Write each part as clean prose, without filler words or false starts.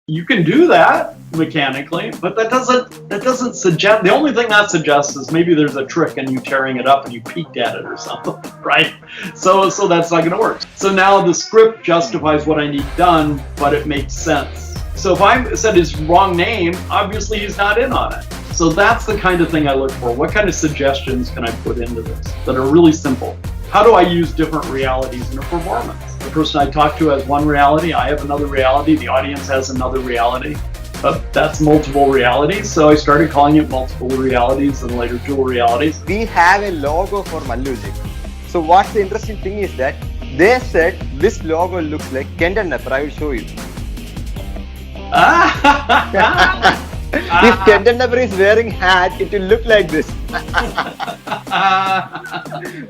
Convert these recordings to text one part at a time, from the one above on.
You can do that mechanically, but that doesn't suggest. The only thing that suggests is maybe there's a trick and you tearing it up and you peeked at it or something, right? So that's not going to work. So now the script justifies what I need done, but it makes sense. So if I said his wrong name, obviously he's not in on it. So that's the kind of thing I look for. What kind of suggestions can I put into this that are really simple? How do I use different realities in a performance? The person I talk to has one reality, I have another reality, the audience has another reality. That's multiple realities, so I started calling it multiple realities and later dual realities. We have a logo for Mallugic. So what's the interesting thing is that they said this logo looks like Kenton Knepper. I will show you. If Kenton Knepper is wearing hat, it will look like this.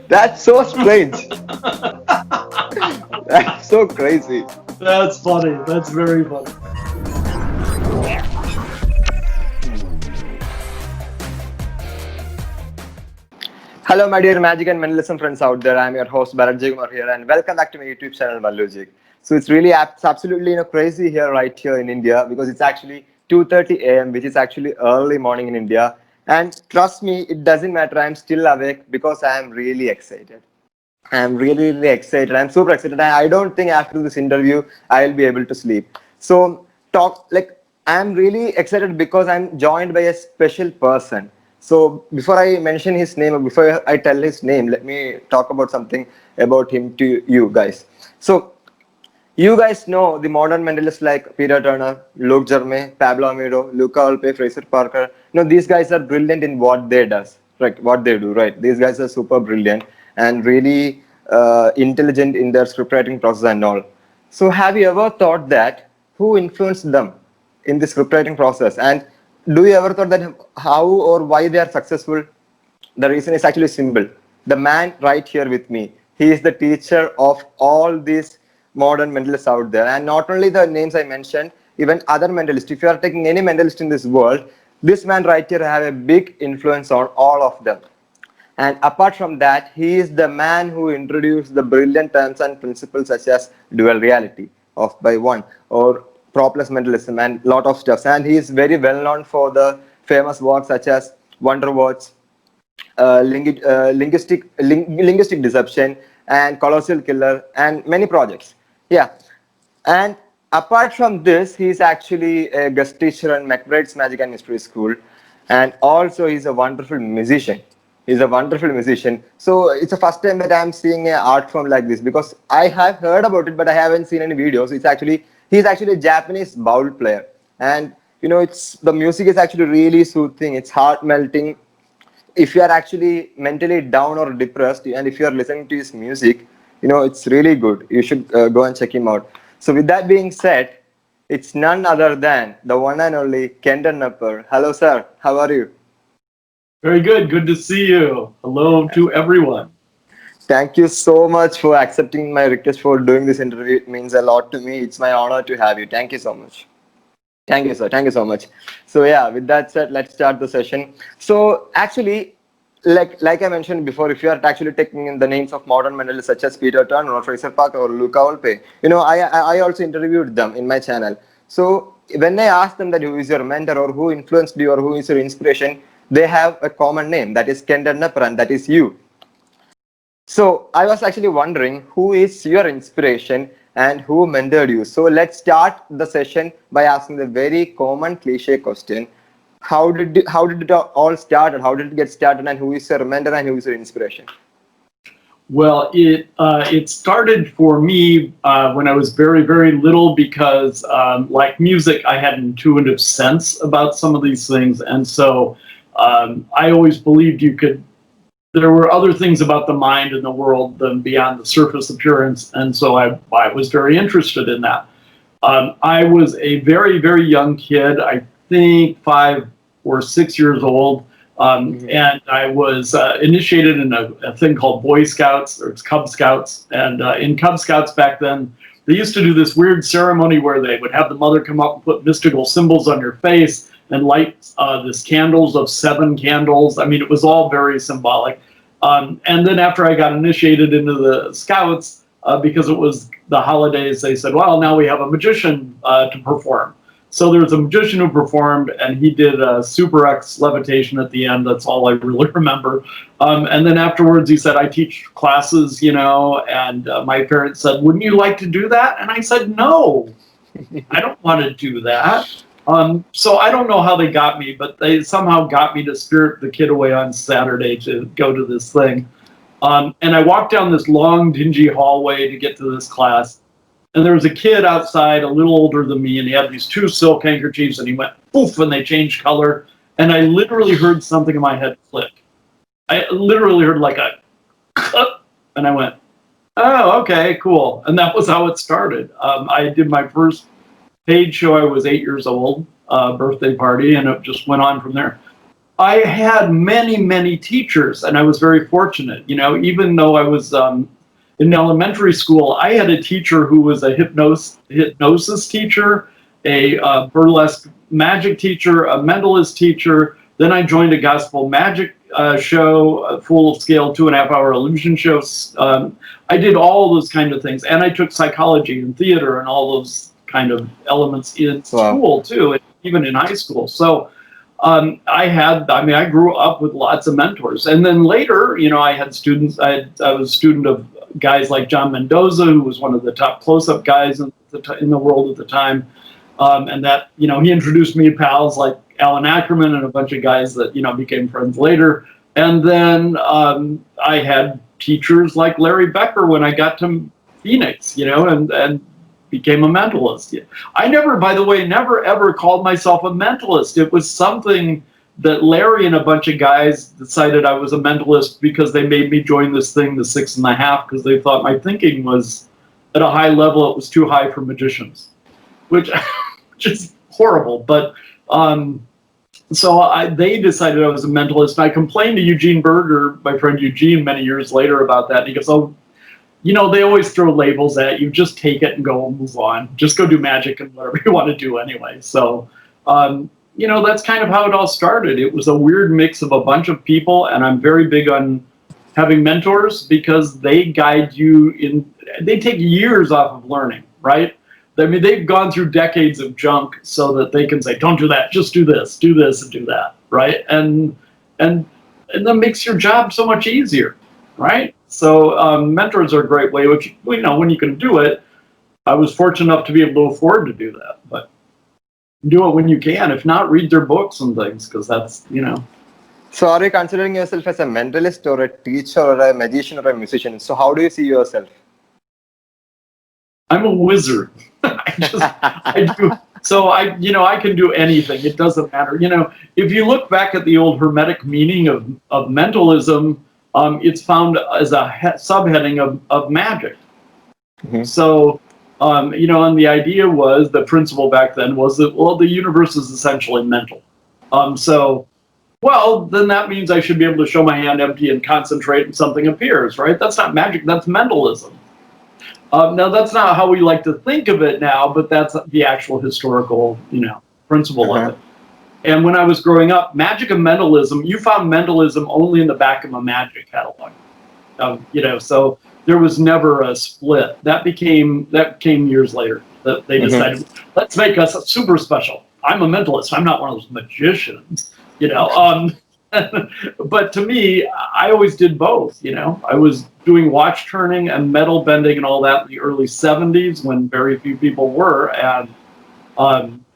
That's so strange. That's so crazy. That's funny. That's very funny. Hello, my dear Magic and Mentalism friends out there. I'm your host Bharath here, and welcome back to my YouTube channel Mallugic. So it's really absolutely crazy here, right here in India, because it's actually 2:30 a.m., which is actually early morning in India. And trust me, it doesn't matter. I'm still awake because I am really excited. I'm really excited. I'm super excited. I don't think after this interview I'll be able to sleep. So I'm really excited because I'm joined by a special person. So before I mention his name, or before I tell his name, let me talk about something about him to you guys. So you guys know the modern mentalists like Peter Turner, Luke Jermay, Pablo Amira, Luca Volpe, Fraser Parker. These guys are brilliant in what they do, right? These guys are super brilliant and really intelligent in their scriptwriting process and all. So have you ever thought that who influenced them in the scriptwriting process? And do you ever thought that how or why they are successful? The reason is actually simple. The man right here with me, he is the teacher of all these modern mentalists out there. And not only the names I mentioned, even other mentalists. If you are taking any mentalist in this world, this man right here have a big influence on all of them. And apart from that, he is the man who introduced the brilliant terms and principles such as dual reality, off by one, or Propless Mentalism, and lot of stuff. And he is very well known for the famous works such as Wonder Words, Linguistic Deception, and Kolossal Killer, and many projects. Yeah. And apart from this, he is actually a guest teacher in McBride's Magic and Mystery School. And also he's a wonderful musician. He's a wonderful musician. So it's the first time that I'm seeing an art form like this, because I have heard about it, but I haven't seen any videos. He's actually a Japanese bowl player. And the music is actually really soothing. It's heart melting. If you are actually mentally down or depressed, and if you are listening to his music, it's really good. You should go and check him out. So with that being said, it's none other than the one and only Kenton Knepper. Hello, sir. How are you? Very good. Good to see you. Hello to everyone. Thank you so much for accepting my request for doing this interview. It means a lot to me. It's my honor to have you. Thank you so much. Thank you, sir. Thank you so much. So yeah, with that said, let's start the session. So actually, like I mentioned before, if you are actually taking in the names of modern mentalists such as Peter Turner or Fraser Parker or Luca Volpe, I also interviewed them in my channel. So when I asked them that who is your mentor or who influenced you or who is your inspiration, they have a common name, that is Kenton Knepper, and that is you. So I was actually wondering, who is your inspiration and who mentored you? So let's start the session by asking the very common cliche question. How did it all start, and how did it get started, and who is your mentor and who is your inspiration? Well, it started for me when I was very, very little, because like music, I had an intuitive sense about some of these things. And so I always believed there were other things about the mind and the world than beyond the surface appearance. And so I was very interested in that. I was a very, very young kid, I think 5 or 6 years old. And I was initiated in a thing called Boy Scouts, or it's Cub Scouts. And in Cub Scouts back then, they used to do this weird ceremony where they would have the mother come up and put mystical symbols on your face and light this candles of 7 candles. I mean, it was all very symbolic. And then after I got initiated into the Scouts, because it was the holidays, they said, well, now we have a magician to perform. So there was a magician who performed, and he did a Super X levitation at the end. That's all I really remember. And then afterwards, he said, I teach classes, and my parents said, wouldn't you like to do that? And I said, no, I don't want to do that. So I don't know how they got me, but they somehow got me to spirit the kid away on Saturday to go to this thing. And I walked down this long, dingy hallway to get to this class. And there was a kid outside, a little older than me, and he had these 2 silk handkerchiefs, and he went poof, and they changed color. And I literally heard something in my head click. I literally heard like a cut, and I went, oh, okay, cool. And that was how it started. I did my first paid show. I was 8 years old, birthday party, and it just went on from there. I had many, many teachers, and I was very fortunate. Even though I was in elementary school, I had a teacher who was a hypnosis teacher, a burlesque magic teacher, a mentalist teacher. Then I joined a gospel magic show, a full-scale 2.5-hour illusion shows. I did all those kind of things, and I took psychology and theater and all those kind of elements in school too, even in high school. So I grew up with lots of mentors, and then later, I had students. I was a student of guys like John Mendoza, who was one of the top close-up guys in the world at the time, and that he introduced me to pals like Alan Ackerman and a bunch of guys that became friends later. And then I had teachers like Larry Becker when I got to Phoenix, and became a mentalist. I never, by the way, never ever called myself a mentalist. It was something that Larry and a bunch of guys decided I was a mentalist because they made me join this thing, the 6.5, because they thought my thinking was at a high level. It was too high for magicians, which is horrible. But they decided I was a mentalist. And I complained to Eugene Berger, my friend Eugene, many years later about that. And he goes, oh, they always throw labels at you. Just take it and go and move on. Just go do magic and whatever you want to do anyway. So, that's kind of how it all started. It was a weird mix of a bunch of people, and I'm very big on having mentors because they guide you they take years off of learning, right? I mean, they've gone through decades of junk so that they can say, don't do that, just do this, and do that, right? And that makes your job so much easier, right? So mentors are a great way, which, when you can do it. I was fortunate enough to be able to afford to do that, but do it when you can. If not, read their books and things, because that's, So are you considering yourself as a mentalist or a teacher or a magician or a musician? So how do you see yourself? I'm a wizard. I do. So I can do anything. It doesn't matter. If you look back at the old Hermetic meaning of mentalism, it's found as a subheading of magic. Mm-hmm. So, and the idea was, the principle back then was that, well, the universe is essentially mental. Then that means I should be able to show my hand empty and concentrate and something appears, right? That's not magic, that's mentalism. Now, that's not how we like to think of it now, but that's the actual historical, principle of it. And when I was growing up, Magic and Mentalism, you found mentalism only in the back of a magic catalog. So there was never a split. That came years later. That they decided, let's make us super special. I'm a mentalist. I'm not one of those magicians. But to me, I always did both. I was doing watch turning and metal bending and all that in the early 70s when very few people were, and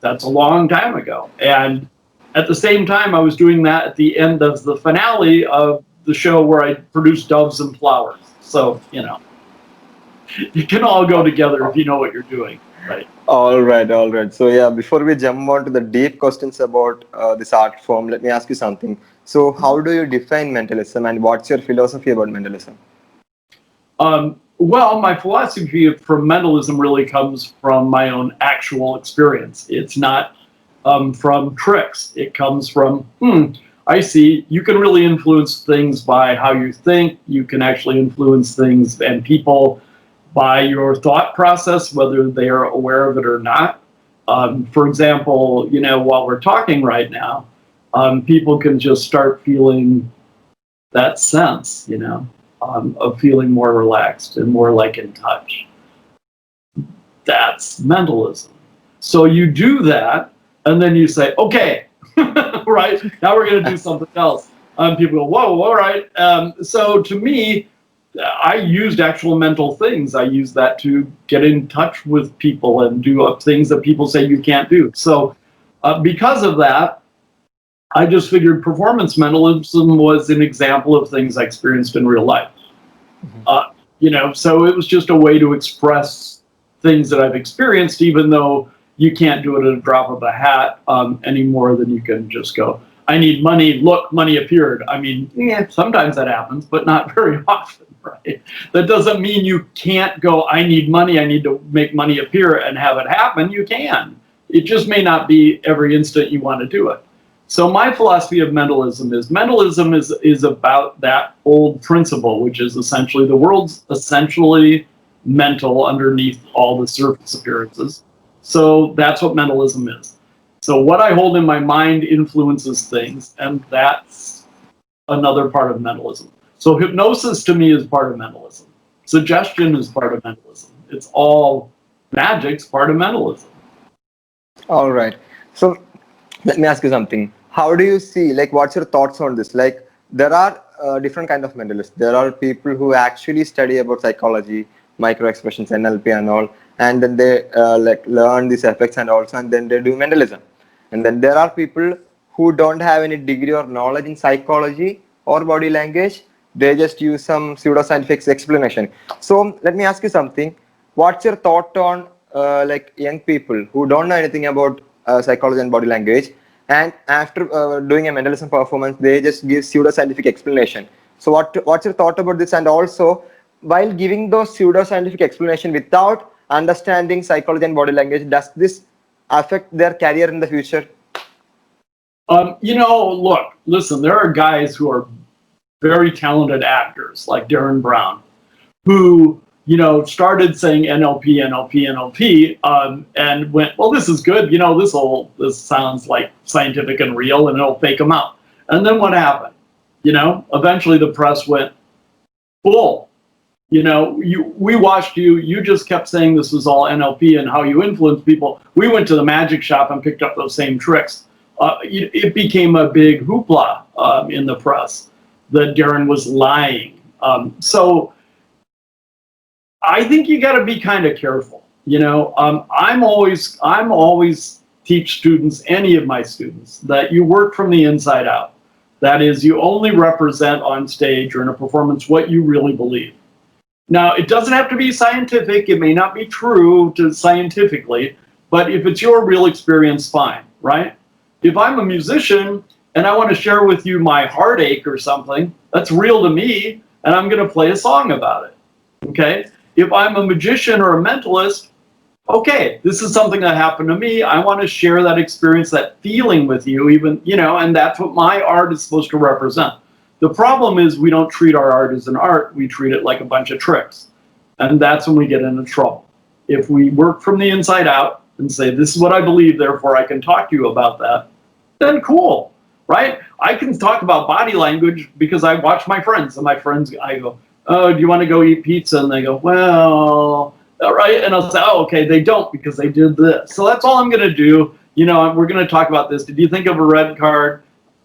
that's a long time ago. And at the same time, I was doing that at the end of the finale of the show where I produced doves and flowers. So, you can all go together if you know what you're doing, right? All right. So yeah, before we jump on to the deep questions about this art form, let me ask you something. So how do you define mentalism, and what's your philosophy about mentalism? Well, my philosophy for mentalism really comes from my own actual experience. It's not from tricks. It comes from, I see, you can really influence things by how you think. You can actually influence things and people by your thought process, whether they are aware of it or not. For example, while we're talking right now, people can just start feeling that sense, of feeling more relaxed and more like in touch. That's mentalism. So you do that, and then you say, okay, right, now we're going to do something else. People go, whoa, all right. So to me, I used actual mental things. I used that to get in touch with people and do things that people say you can't do. So because of that, I just figured performance mentalism was an example of things I experienced in real life. So it was just a way to express things that I've experienced, even though you can't do it at a drop of a hat any more than you can just go, I need money, look, money appeared. I mean, yeah, sometimes that happens, but not very often, right? That doesn't mean you can't go, I need money, I need to make money appear and have it happen. You can. It just may not be every instant you want to do it. So my philosophy of mentalism is about that old principle, which is essentially the world's essentially mental underneath all the surface appearances. So that's what mentalism is. So what I hold in my mind influences things, and that's another part of mentalism. So hypnosis to me is part of mentalism. Suggestion is part of mentalism. It's all magic's part of mentalism. All right. So let me ask you something. How do you see, like, what's your thoughts on this? Like, there are different kind of mentalists. There are people who actually study about psychology, micro expressions, NLP and all, and then they learn these effects and then they do mentalism. And then there are people who don't have any degree or knowledge in psychology or body language. They just use some pseudoscientific explanation. So let me ask you something. What's your thought on young people who don't know anything about psychology and body language, and after doing a mentalism performance, they just give pseudoscientific explanation? So what's your thought about this? And also, while giving those pseudoscientific explanation without understanding psychology and body language, does this affect their career in the future? Look, listen, there are guys who are very talented actors like Darren Brown who, started saying NLP, NLP, NLP, and went, well, this is good. This sounds like scientific and real, and it'll fake them out. And then what happened? Eventually the press went, bull. We watched you. You just kept saying this was all NLP and how you influence people. We went to the magic shop and picked up those same tricks. It became a big hoopla in the press that Darren was lying. So I think you got to be kind of careful. I'm always teach students, any of my students, that you work from the inside out. That is, you only represent on stage or in a performance what you really believe. Now, it doesn't have to be scientific. It may not be true scientifically, but if it's your real experience, fine, right? If I'm a musician and I want to share with you my heartache or something, that's real to me, and I'm going to play a song about it, okay? If I'm a magician or a mentalist, okay, this is something that happened to me. I want to share that experience, that feeling with you, and that's what my art is supposed to represent. The problem is we don't treat our art as an art. We treat it like a bunch of tricks. And that's when we get into trouble. If we work from the inside out and say, this is what I believe, therefore I can talk to you about that, then cool, right? I can talk about body language because I watch my friends. And my friends, I go, oh, do you want to go eat pizza? And they go, well, all right. And I'll say, oh, okay, they don't because they did this. So that's all I'm going to do. We're going to talk about this. Did you think of a red card?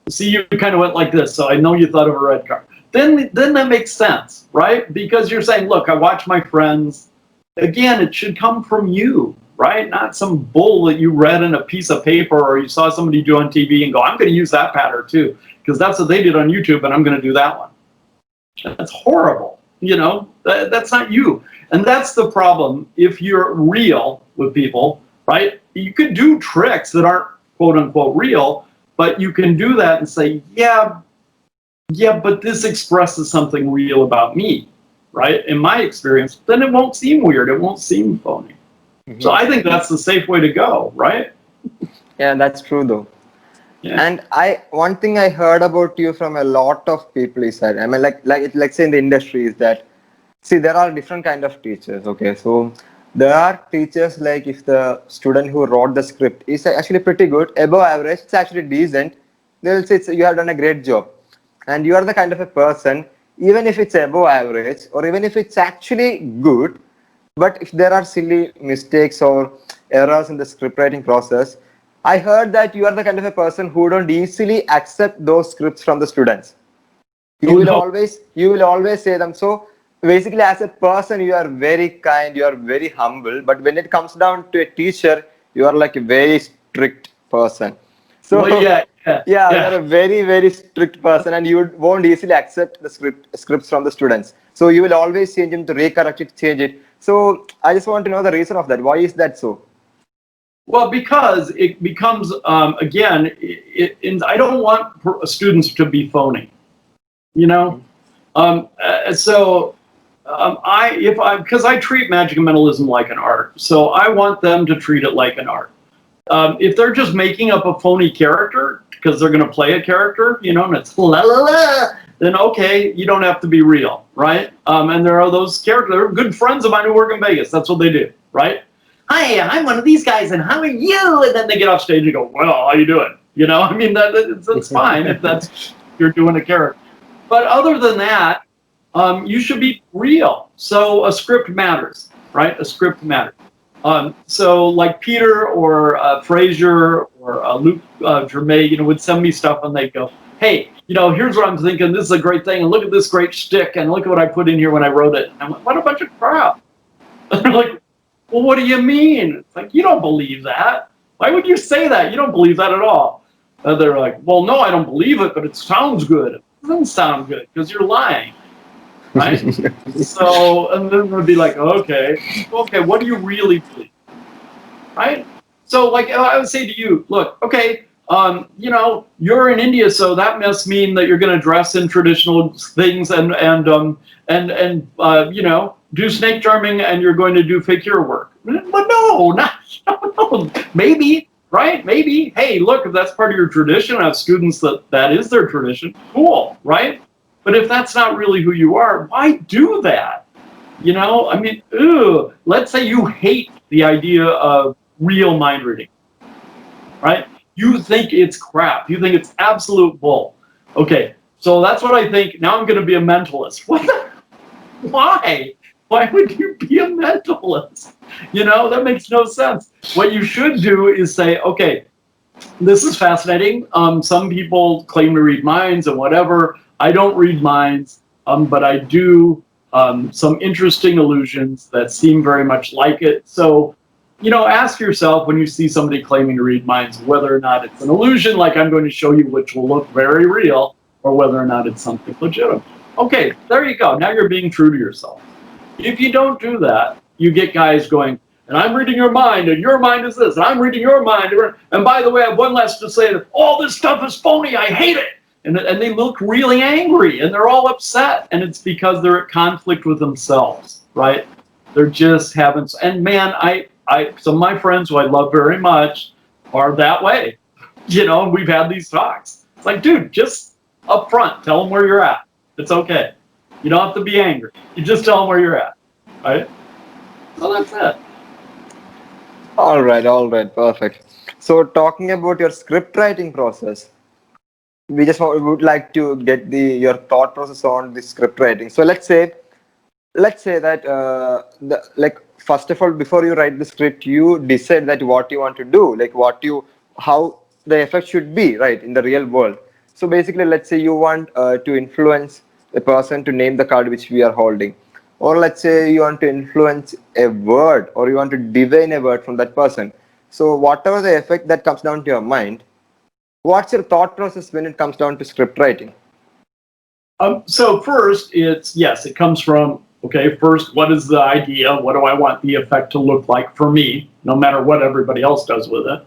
See, you kind of went like this, so I know you thought of a red card. Then that makes sense, right? Because you're saying, look, I watch my friends. Again, it should come from you, right? Not some bull that you read in a piece of paper or you saw somebody do on TV and go, I'm going to use that pattern too, because that's what they did on YouTube, and I'm going to do that one. That's horrible. That's not you. And that's the problem. If you're real with people, right, you could do tricks that aren't quote unquote real, but you can do that and say, yeah, but this expresses something real about me, right? In my experience, then it won't seem weird. It won't seem phony. Mm-hmm. So I think that's the safe way to go, right? Yeah, that's true though. Yeah. And one thing I heard about you from a lot of people is that, I mean, like say in the industry is that, see, there are different kind of teachers, okay? So there are teachers like if the student who wrote the script is actually pretty good, above average, it's actually decent, they'll say you have done a great job. And you are the kind of a person, even if it's above average or even if it's actually good, But if there are silly mistakes or errors in the script writing process, I heard that you are the kind of a person who don't easily accept those scripts from the students. You will always say them. So basically, as a person, you are very kind, you are very humble. But when it comes down to a teacher, you are like a very strict person. So Well, yeah, you are a very, very strict person, and you won't easily accept the scripts from the students. So you will always change them to recorrect it, change it. So I just want to know the reason of that. Why is that so? Well, because it becomes again, I don't want students to be phony, you know. Because I treat magic and mentalism like an art, so I want them to treat it like an art. If they're just making up a phony character because they're going to play a character, you know, and it's la la la, then okay, you don't have to be real, right? And there are those characters. They're good friends of mine who work in Vegas. That's what they do, right? Hi, I'm one of these guys, and how are you? And then they get off stage and go, well, how you doing? You know, I mean, that's fine if that's you're doing a character. But other than that, you should be real. So a script matters, right? A script matters. So like Peter or Fraser or Luke Jermay, you know, would send me stuff and they'd go, hey, you know, here's what I'm thinking. This is a great thing. And look at this great shtick. And look at what I put in here when I wrote it. And I went, what a bunch of crap. And they're like, well, what do you mean? It's like, you don't believe that. Why would you say that? You don't believe that at all. And they're like, well, no, I don't believe it, but it sounds good. It doesn't sound good because you're lying. Right? So, and then we'll be like, okay, what do you really believe? Right? So, like, I would say to you, look, okay, you know, you're in India, so that must mean that you're going to dress in traditional things and you know, do snake charming, and you're going to do fakir work. But no, maybe, right? Maybe. Hey, look, if that's part of your tradition, I have students that is their tradition. Cool, right? But if that's not really who you are, why do that? You know, I mean, let's say you hate the idea of real mind reading, right? You think it's crap. You think it's absolute bull. Okay, so that's what I think. Now I'm going to be a mentalist. What the? Why? Why would you be a mentalist? You know, that makes no sense. What you should do is say, okay, this is fascinating. Some people claim to read minds and whatever. I don't read minds, but I do some interesting illusions that seem very much like it. So, you know, ask yourself when you see somebody claiming to read minds whether or not it's an illusion, like I'm going to show you, which will look very real, or whether or not it's something legitimate. Okay, there you go. Now you're being true to yourself. If you don't do that, you get guys going, and I'm reading your mind, and your mind is this, and I'm reading your mind. And by the way, I have one last to say, that all this stuff is phony. I hate it. And they look really angry, and they're all upset. And it's because they're at conflict with themselves, right? They're just having, and man, some of my friends who I love very much are that way. You know, we've had these talks. It's like, dude, just up front, tell them where you're at. It's okay. You don't have to be angry. You just tell them where you're at, right? So that's it. All right, perfect. So talking about your script writing process, would like to get your thought process on the script writing. So let's say that like first of all, before you write the script, you decide that what you want to do, like how the effect should be, right, in the real world. So basically, let's say you want to influence the person to name the card which we are holding, or let's say you want to influence a word, or you want to divine a word from that person. So whatever the effect that comes down to your mind, what's your thought process when it comes down to script writing? So first, it comes from, okay, first, what is the idea? What do I want the effect to look like for me, no matter what everybody else does with it?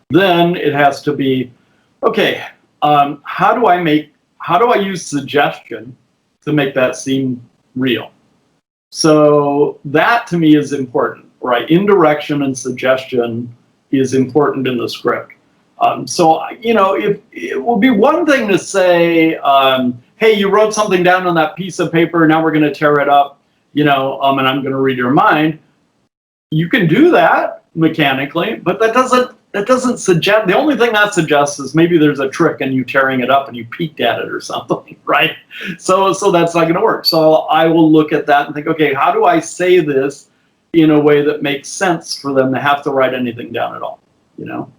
Then it has to be, okay, how do I use suggestion to make that seem real? So that to me is important, right? Indirection and suggestion is important in the script. So, you know, if it would be one thing to say, hey, you wrote something down on that piece of paper, now we're going to tear it up, you know, and I'm going to read your mind. You can do that mechanically, but that doesn't suggest, the only thing that suggests is maybe there's a trick and you tearing it up and you peeked at it or something, right? So that's not going to work. So I will look at that and think, okay, how do I say this in a way that makes sense for them to have to write anything down at all, you know?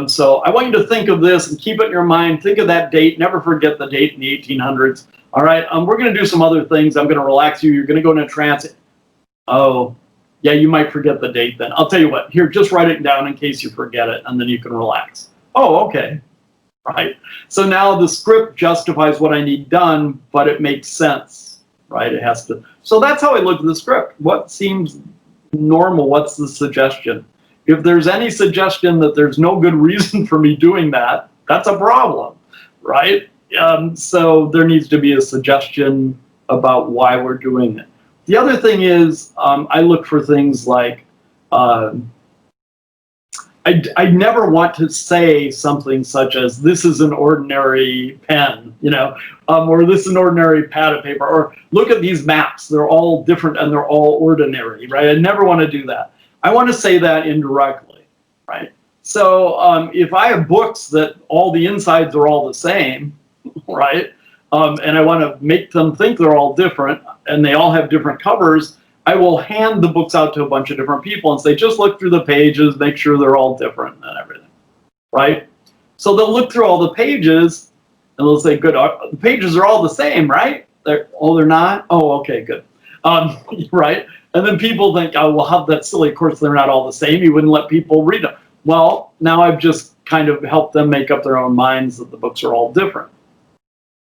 So I want you to think of this and keep it in your mind. Think of that date. Never forget the date in the 1800s. All right, we're going to do some other things. I'm going to relax you. You're going to go into a trance. Oh, yeah, you might forget the date then. I'll tell you what. Here, just write it down in case you forget it, and then you can relax. Oh, okay. Right. So now the script justifies what I need done, but it makes sense, right? It has to. So that's how I look at the script. What seems normal? What's the suggestion? If there's any suggestion that there's no good reason for me doing that, that's a problem, right? So there needs to be a suggestion about why we're doing it. The other thing is I look for things like I never want to say something such as this is an ordinary pen, you know, or this is an ordinary pad of paper, or look at these maps. They're all different and they're all ordinary, right? I never want to do that. I want to say that indirectly, right? So if I have books that all the insides are all the same, right? And I want to make them think they're all different and they all have different covers, I will hand the books out to a bunch of different people and say, just look through the pages, make sure they're all different and everything, right? So they'll look through all the pages and they'll say, good, the pages are all the same, right? They're not? Oh, okay, good. Right? And then people think, oh, well, how that's silly. Of course, they're not all the same. You wouldn't let people read them. Well, now I've just kind of helped them make up their own minds that the books are all different,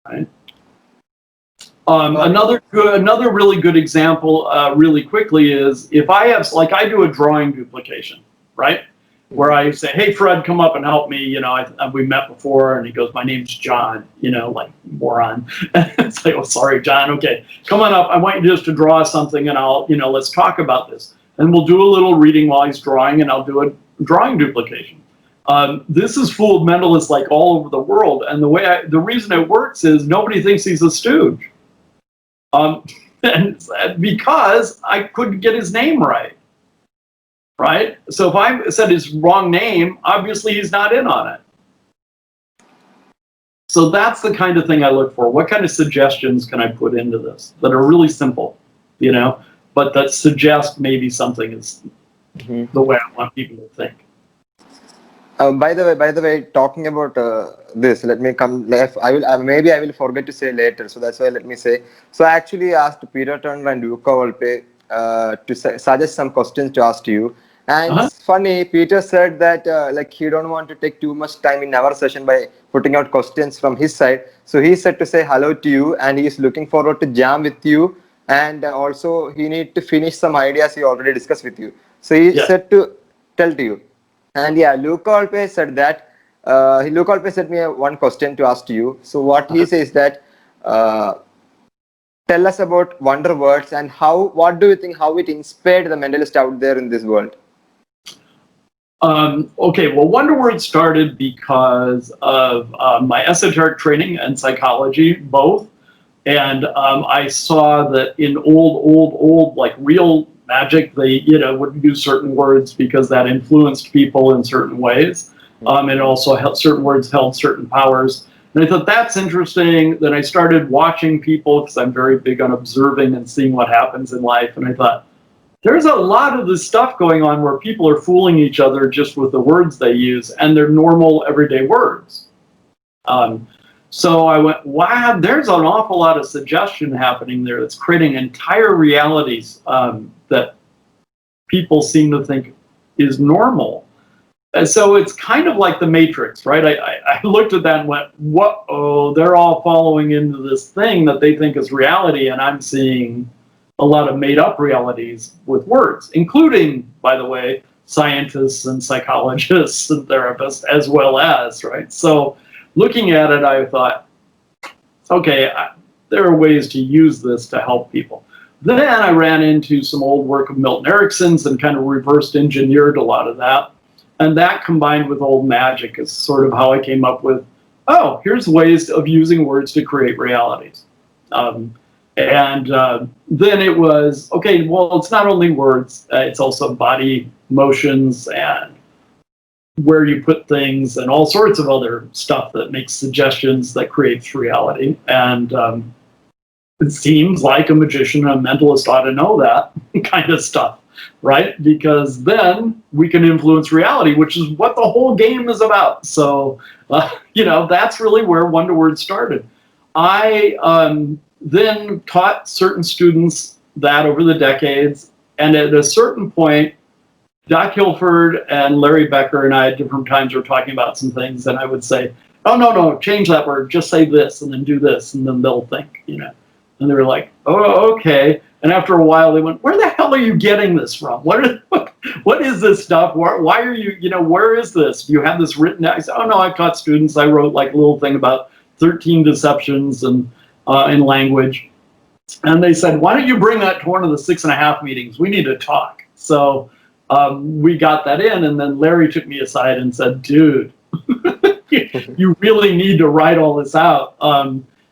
right? Another really good example, really quickly, is if I have, like, I do a drawing duplication, right? Where I say, hey, Fred, come up and help me. You know, we met before, and he goes, my name's John, you know, like, moron. It's like, oh, sorry, John. Okay, come on up. I want you just to draw something, and I'll, you know, let's talk about this. And we'll do a little reading while he's drawing, and I'll do a drawing duplication. This has fooled mentalists like all over the world, and the reason it works is nobody thinks he's a stooge. And because I couldn't get his name right. Right? So if I said his wrong name, obviously he's not in on it. So that's the kind of thing I look for. What kind of suggestions can I put into this that are really simple, you know, but that suggest maybe something is the way I want people to think. By the way, talking about this, let me come. Maybe I will forget to say later, so that's why let me say. So I actually asked Peter Turner and Luca Volpe to suggest some questions to ask you. And it's funny, Peter said that like he don't want to take too much time in our session by putting out questions from his side. So he said to say hello to you, and he is looking forward to jam with you. And also he need to finish some ideas he already discussed with you. So he said to tell to you. And yeah, Luca Volpe said that, Luca Volpe sent me one question to ask to you. So what he says that, tell us about wonder words and what do you think, how it inspired the mentalist out there in this world? Okay, well, wonder words started because of my esoteric training and psychology, both. And I saw that in old, like real magic, they, you know, would use certain words because that influenced people in certain ways. And also certain words held certain powers. And I thought that's interesting. Then I started watching people because I'm very big on observing and seeing what happens in life. And I thought, there's a lot of this stuff going on where people are fooling each other just with the words they use, and they're normal everyday words. So I went, wow, there's an awful lot of suggestion happening there that's creating entire realities that people seem to think is normal. And so it's kind of like the Matrix, right? I looked at that and went, whoa, they're all following into this thing that they think is reality, and I'm seeing a lot of made-up realities with words, including, by the way, scientists and psychologists and therapists as well as, right? So looking at it, I thought, okay, there are ways to use this to help people. Then I ran into some old work of Milton Erickson's and kind of reversed engineered a lot of that. And that combined with old magic is sort of how I came up with, oh, here's ways of using words to create realities. Then it was, okay, well, it's not only words, it's also body motions and where you put things and all sorts of other stuff that makes suggestions that creates reality. And it seems like a magician and a mentalist ought to know that kind of stuff. right? Because then we can influence reality, which is what the whole game is about. So, that's really where Wonder Word started. I then taught certain students that over the decades, and at a certain point, Doc Hilford and Larry Becker and I at different times were talking about some things, and I would say, "Oh no, change that word. Just say this, and then do this, and then they'll think." And they were like, "Oh, okay." And after a while, they went, "Where the hell are you getting this from? What is this stuff? Why are you? Where is this? Do you have this written down?" I said, "Oh no, I taught students. I wrote like a little thing about 13 deceptions and in language." And they said, "Why don't you bring that to one of the 6.5 meetings? We need to talk." So we got that in, and then Larry took me aside and said, "Dude, you really need to write all this out."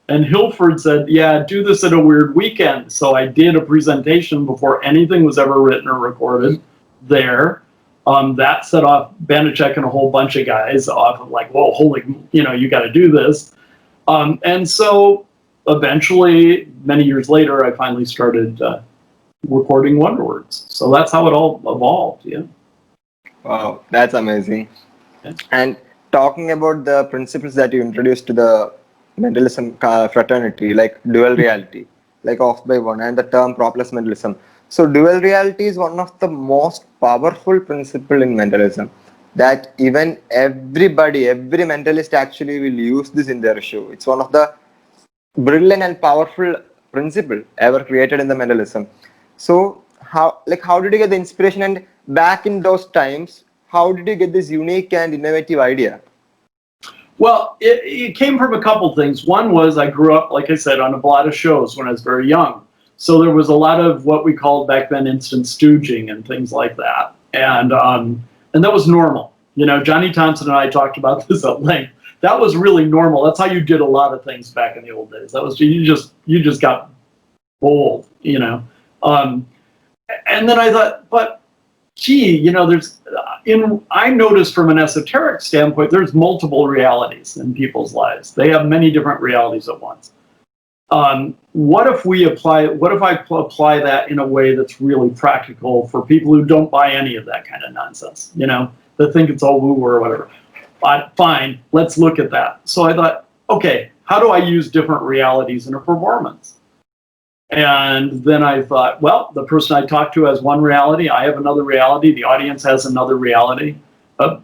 And Hilford said, "Yeah, do this at a weird weekend." So I did a presentation before anything was ever written or recorded there. That set off Banachek and a whole bunch of guys off of like, "Whoa, holy, you got to do this." And so eventually, many years later, I finally started recording Wonder Words. So that's how it all evolved. Yeah. Wow, that's amazing. Yeah. And talking about the principles that you introduced to the mentalism fraternity, like dual reality, like off by one, and the term Propless Mentalism. So dual reality is one of the most powerful principle in mentalism, that even every mentalist actually will use this in their show. It's one of the brilliant and powerful principle ever created in the mentalism. So how did you get the inspiration, and back in those times, how did you get this unique and innovative idea? Well, it came from a couple things. One was I grew up, like I said, on a lot of shows when I was very young. So there was a lot of what we called back then instant stooging and things like that. And that was normal. Johnny Thompson and I talked about this at length. That was really normal. That's how you did a lot of things back in the old days. That was you just got bold, And then I thought, but gee, I noticed from an esoteric standpoint, there's multiple realities in people's lives. They have many different realities at once. What if I apply that in a way that's really practical for people who don't buy any of that kind of nonsense, that think it's all woo or whatever. Fine, let's look at that. So I thought, okay, how do I use different realities in a performance? And then I thought, well, the person I talk to has one reality, I have another reality, the audience has another reality.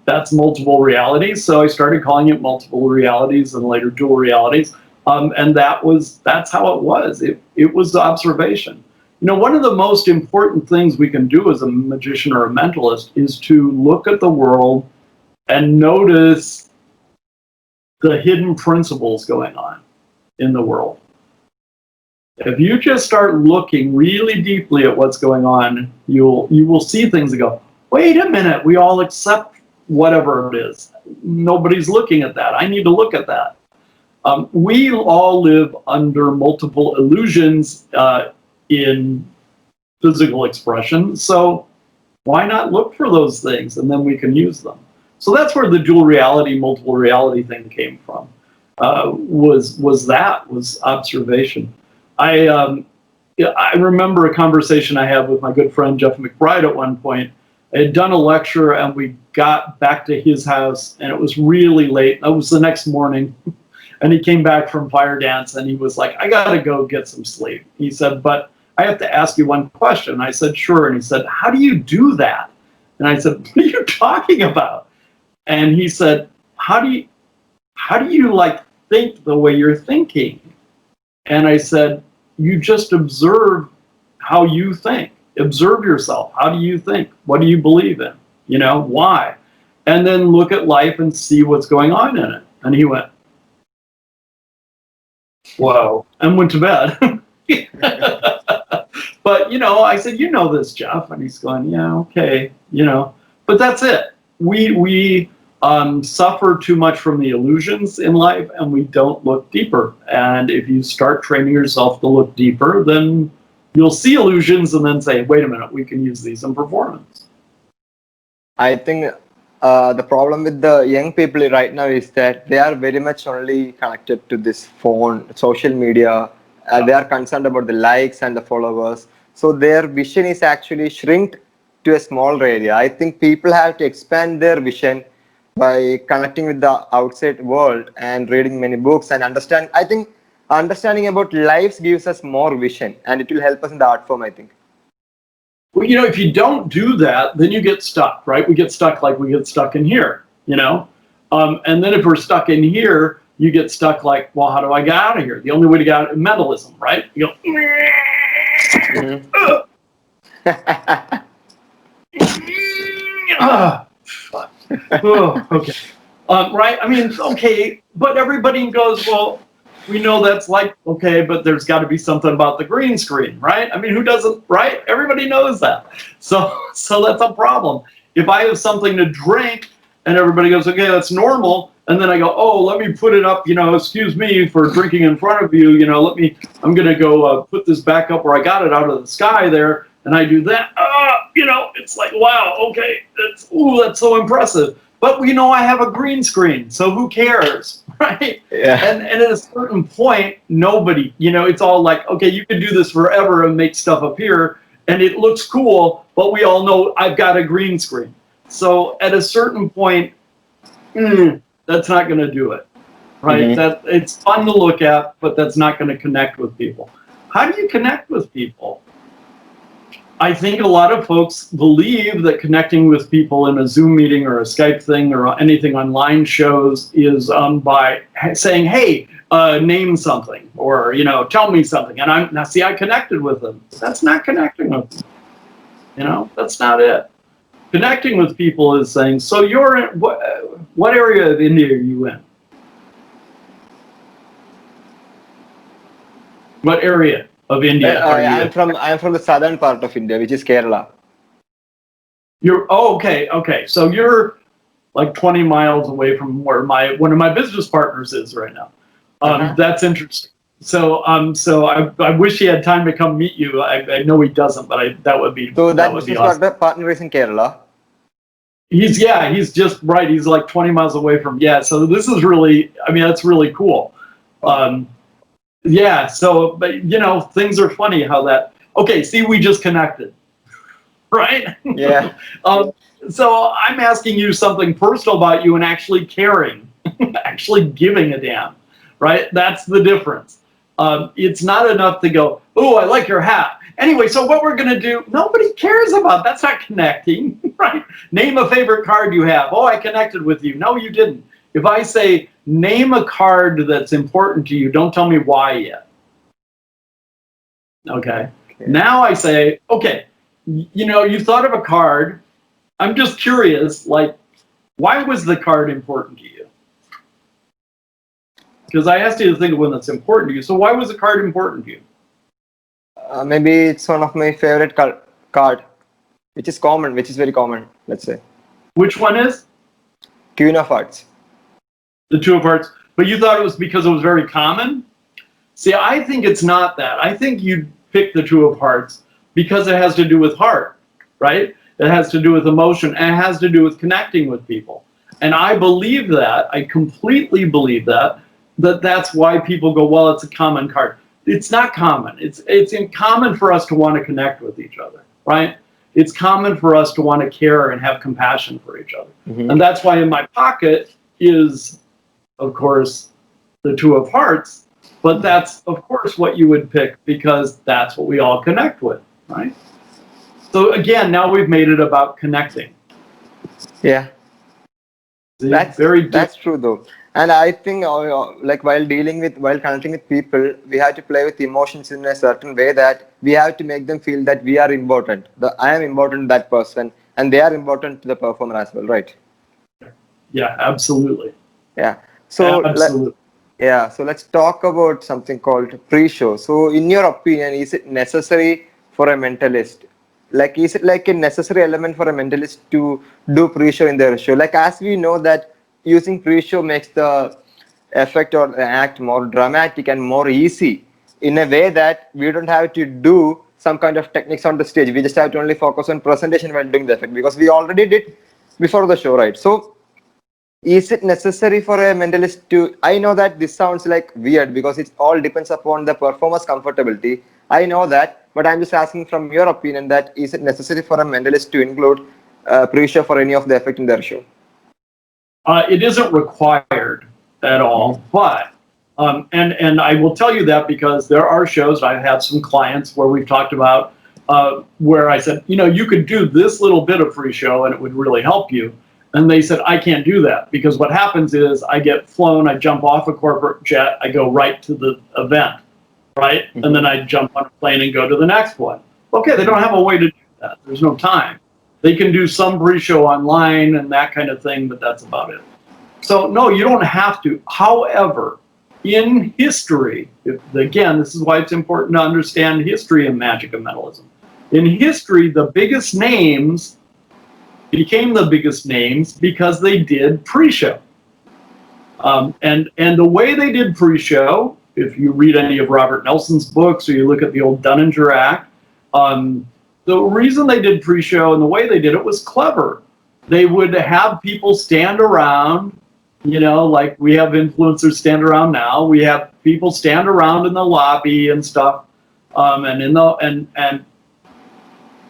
That's multiple realities. So I started calling it multiple realities and later dual realities. And that's how it was. It was the observation. One of the most important things we can do as a magician or a mentalist is to look at the world and notice the hidden principles going on in the world. If you just start looking really deeply at what's going on, you will see things that go, wait a minute, we all accept whatever it is. Nobody's looking at that. I need to look at that. We all live under multiple illusions in physical expression, so why not look for those things and then we can use them? So that's where the dual reality, multiple reality thing came from. Was observation. I remember a conversation I had with my good friend Jeff McBride at one point. I had done a lecture and we got back to his house and it was really late. It was the next morning. And he came back from fire dance and he was like, I got to go get some sleep. He said, but I have to ask you one question. And I said, sure. And he said, how do you do that? And I said, what are you talking about? And he said, how do you like think the way you're thinking? And I said, you just observe how you think. Observe yourself. How do you think? What do you believe in? Why? And then look at life and see what's going on in it. And he went, whoa, and went to bed. But, I said, this, Jeff. And he's going, yeah, okay, but that's it. We suffer too much from the illusions in life and we don't look deeper. And if you start training yourself to look deeper, then you'll see illusions and then say, wait a minute, we can use these in performance. I think the problem with the young people right now is that they are very much only connected to this phone, social media. They are concerned about the likes and the followers. So their vision is actually shrinked to a smaller area. I think people have to expand their vision by connecting with the outside world and reading many books and understand. I think understanding about lives gives us more vision, and it will help us in the art form, I think. Well, if you don't do that, then you get stuck, right? We get stuck like we get stuck in here, and then if we're stuck in here, you get stuck like, well, how do I get out of here? The only way to get out is mentalism, right? You go, okay. Right? I mean, okay, but everybody goes, well, we know that's like, okay, but there's got to be something about the green screen, right? I mean, who doesn't, right? Everybody knows that. So that's a problem. If I have something to drink and everybody goes, okay, that's normal, and then I go, oh, let me put it up, excuse me for drinking in front of you, I'm going to go put this back up where I got it out of the sky there, and I do that, it's like, wow, okay, that's so impressive. But I have a green screen, so who cares, right? Yeah. And at a certain point, nobody, it's all like, okay, you can do this forever and make stuff appear, and it looks cool, but we all know I've got a green screen. So at a certain point, that's not going to do it, right? Mm-hmm. That it's fun to look at, but that's not going to connect with people. How do you connect with people? I think a lot of folks believe that connecting with people in a Zoom meeting or a Skype thing or anything online shows is by saying, hey, name something, or, tell me something. And I connected with them. That's not connecting with them. That's not it. Connecting with people is saying, so you're in, what area of India are you in? What area of India are you in? I'm from the southern part of India, which is Kerala. Okay. So you're like 20 miles away from where one of my business partners is right now. That's interesting. So I wish he had time to come meet you. I know he doesn't, but that would be so that would be business awesome. partner is in Kerala. He's just right. He's like 20 miles away from So this is really, that's really cool. So, but things are funny how that, okay, see, we just connected, right? Yeah. So I'm asking you something personal about you and actually caring, actually giving a damn, right? That's the difference. It's not enough to go, oh, I like your hat. Anyway, so what we're going to do, nobody cares about, that's not connecting, right? Name a favorite card you have. Oh, I connected with you. No, you didn't. If I say, name a card that's important to you, don't tell me why yet. Okay. Now I say, okay, you thought of a card. I'm just curious, like, why was the card important to you? Because I asked you to think of one that's important to you. So why was the card important to you? Maybe it's one of my favorite card, which is very common, let's say. Which one is? Queen of Hearts. The Two of Hearts. But you thought it was because it was very common? See, I think it's not that. I think you pick the Two of Hearts because it has to do with heart, right? It has to do with emotion, and it has to do with connecting with people. And I believe that, I completely believe that's why people go, well, it's a common card. It's not common. It's common for us to want to connect with each other, right? It's common for us to want to care and have compassion for each other. Mm-hmm. And that's why in my pocket is, of course, the Two of Hearts, but that's, of course, what you would pick because that's what we all connect with, right? So again, now we've made it about connecting. Yeah. That's true though. And I think like while connecting with people, we have to play with emotions in a certain way that we have to make them feel that we are important. I am important to that person and they are important to the performer as well, right? Yeah, absolutely. Yeah. So absolutely. So let's talk about something called pre-show. So in your opinion, is it necessary for a mentalist? Like, is it like a necessary element for a mentalist to do pre-show in their show? Like, as we know that using pre-show makes the effect or the act more dramatic and more easy in a way that we don't have to do some kind of techniques on the stage. We just have to only focus on presentation while doing the effect because we already did before the show, right? So Is it necessary for a mentalist to? I know that this sounds like weird because it all depends upon the performer's comfortability. I know that, but I'm just asking from your opinion that is it necessary for a mentalist to include pre-show for any of the effect in their show? It isn't required at all, but and I will tell you that because there are shows. I've had some clients where we've talked about where I said, you could do this little bit of free show and it would really help you. And they said, I can't do that because what happens is I get flown, I jump off a corporate jet, I go right to the event, right? Mm-hmm. And then I jump on a plane and go to the next one. Okay, they don't have a way to do that. There's no time. They can do some pre-show online and that kind of thing, but that's about it. So no, you don't have to. However, in history, again, this is why it's important to understand history in Magic and Mentalism. In history, the biggest names became the biggest names because they did pre-show. And the way they did pre-show, if you read any of Robert Nelson's books or you look at the old Dunninger Act, the reason they did pre-show and the way they did it was clever. They would have people stand around, like we have influencers stand around now. We have people stand around in the lobby and stuff, and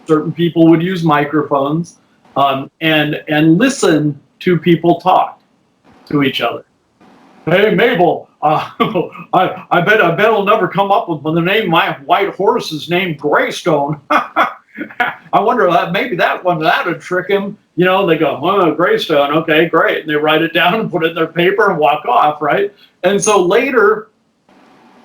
certain people would use microphones. And listen to people talk to each other. Hey, Mabel, I bet I'll never come up with the name. My white horse is named Greystone. I wonder maybe that would trick him. They go, oh, Greystone, okay, great. And they write it down and put it in their paper and walk off, right? And so later,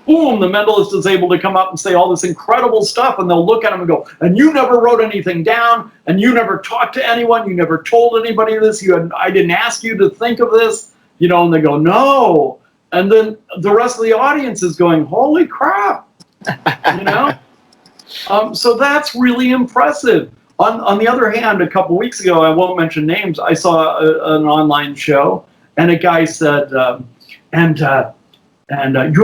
boom, the mentalist is able to come up and say all this incredible stuff, and they'll look at him and go, and you never wrote anything down, and you never talked to anyone, you never told anybody this, I didn't ask you to think of this, and they go, no. And then the rest of the audience is going, holy crap, So that's really impressive. On the other hand, a couple weeks ago, I won't mention names, I saw an online show, and a guy said, you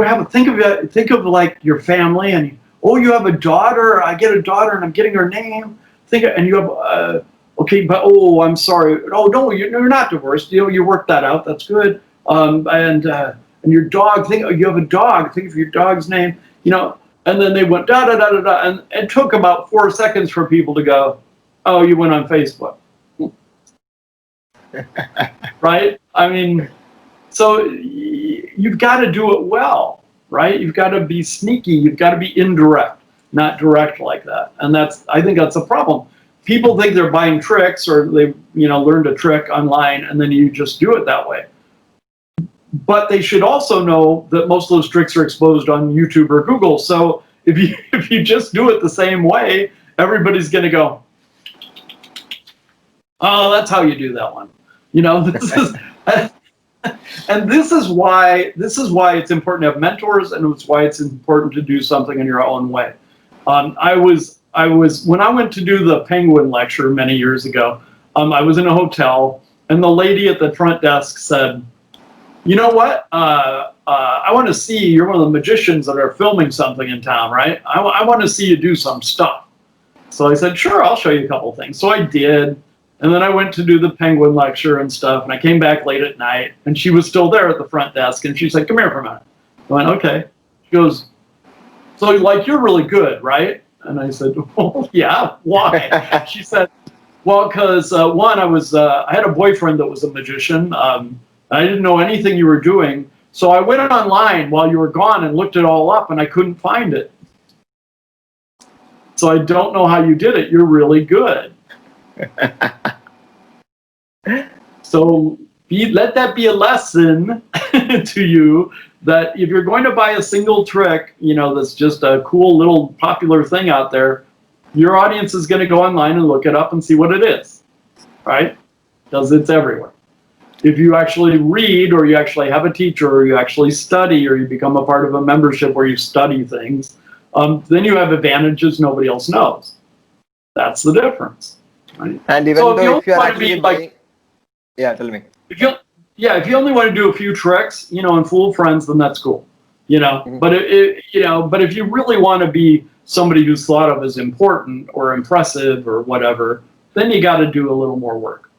have think of like your family, and you have a daughter. I get a daughter, and I'm getting her name. And you have okay, but I'm sorry. Oh no, you're not divorced. You worked that out. That's good. And your dog. You have a dog. Think of your dog's name. And then they went da da da da da, and it took about 4 seconds for people to go, oh, you went on Facebook, right? I mean, so. You've got to do it well, right? You've got to be sneaky. You've got to be indirect, not direct like that. And I think that's a problem. People think they're buying tricks, or they, learned a trick online, and then you just do it that way. But they should also know that most of those tricks are exposed on YouTube or Google. So if you just do it the same way, everybody's going to go, oh, that's how you do that one. This is. And this is why it's important to have mentors, and it's why it's important to do something in your own way. I was when I went to do the Penguin lecture many years ago. I was in a hotel, and the lady at the front desk said, "You know what? I want to see. You're one of the magicians that are filming something in town, right? I want to see you do some stuff." So I said, "Sure, I'll show you a couple things." So I did. And then I went to do the Penguin lecture and stuff, and I came back late at night, and she was still there at the front desk, and she said, come here for a minute. I went, okay. She goes, so, you're really good, right? And I said, well, yeah, why? She said, well, because, one, I had a boyfriend that was a magician. I didn't know anything you were doing, so I went online while you were gone and looked it all up, and I couldn't find it. So I don't know how you did it. You're really good. So let that be a lesson to you that if you're going to buy a single trick, that's just a cool little popular thing out there, your audience is going to go online and look it up and see what it is, right? Because it's everywhere. If you actually read, or you actually have a teacher, or you actually study, or you become a part of a membership where you study things, then you have advantages nobody else knows. That's the difference. Right. And even though if you're actually buying, tell me. If you only want to do a few tricks, and fool friends, then that's cool, Mm-hmm. But but if you really want to be somebody who's thought of as important or impressive or whatever, then you got to do a little more work.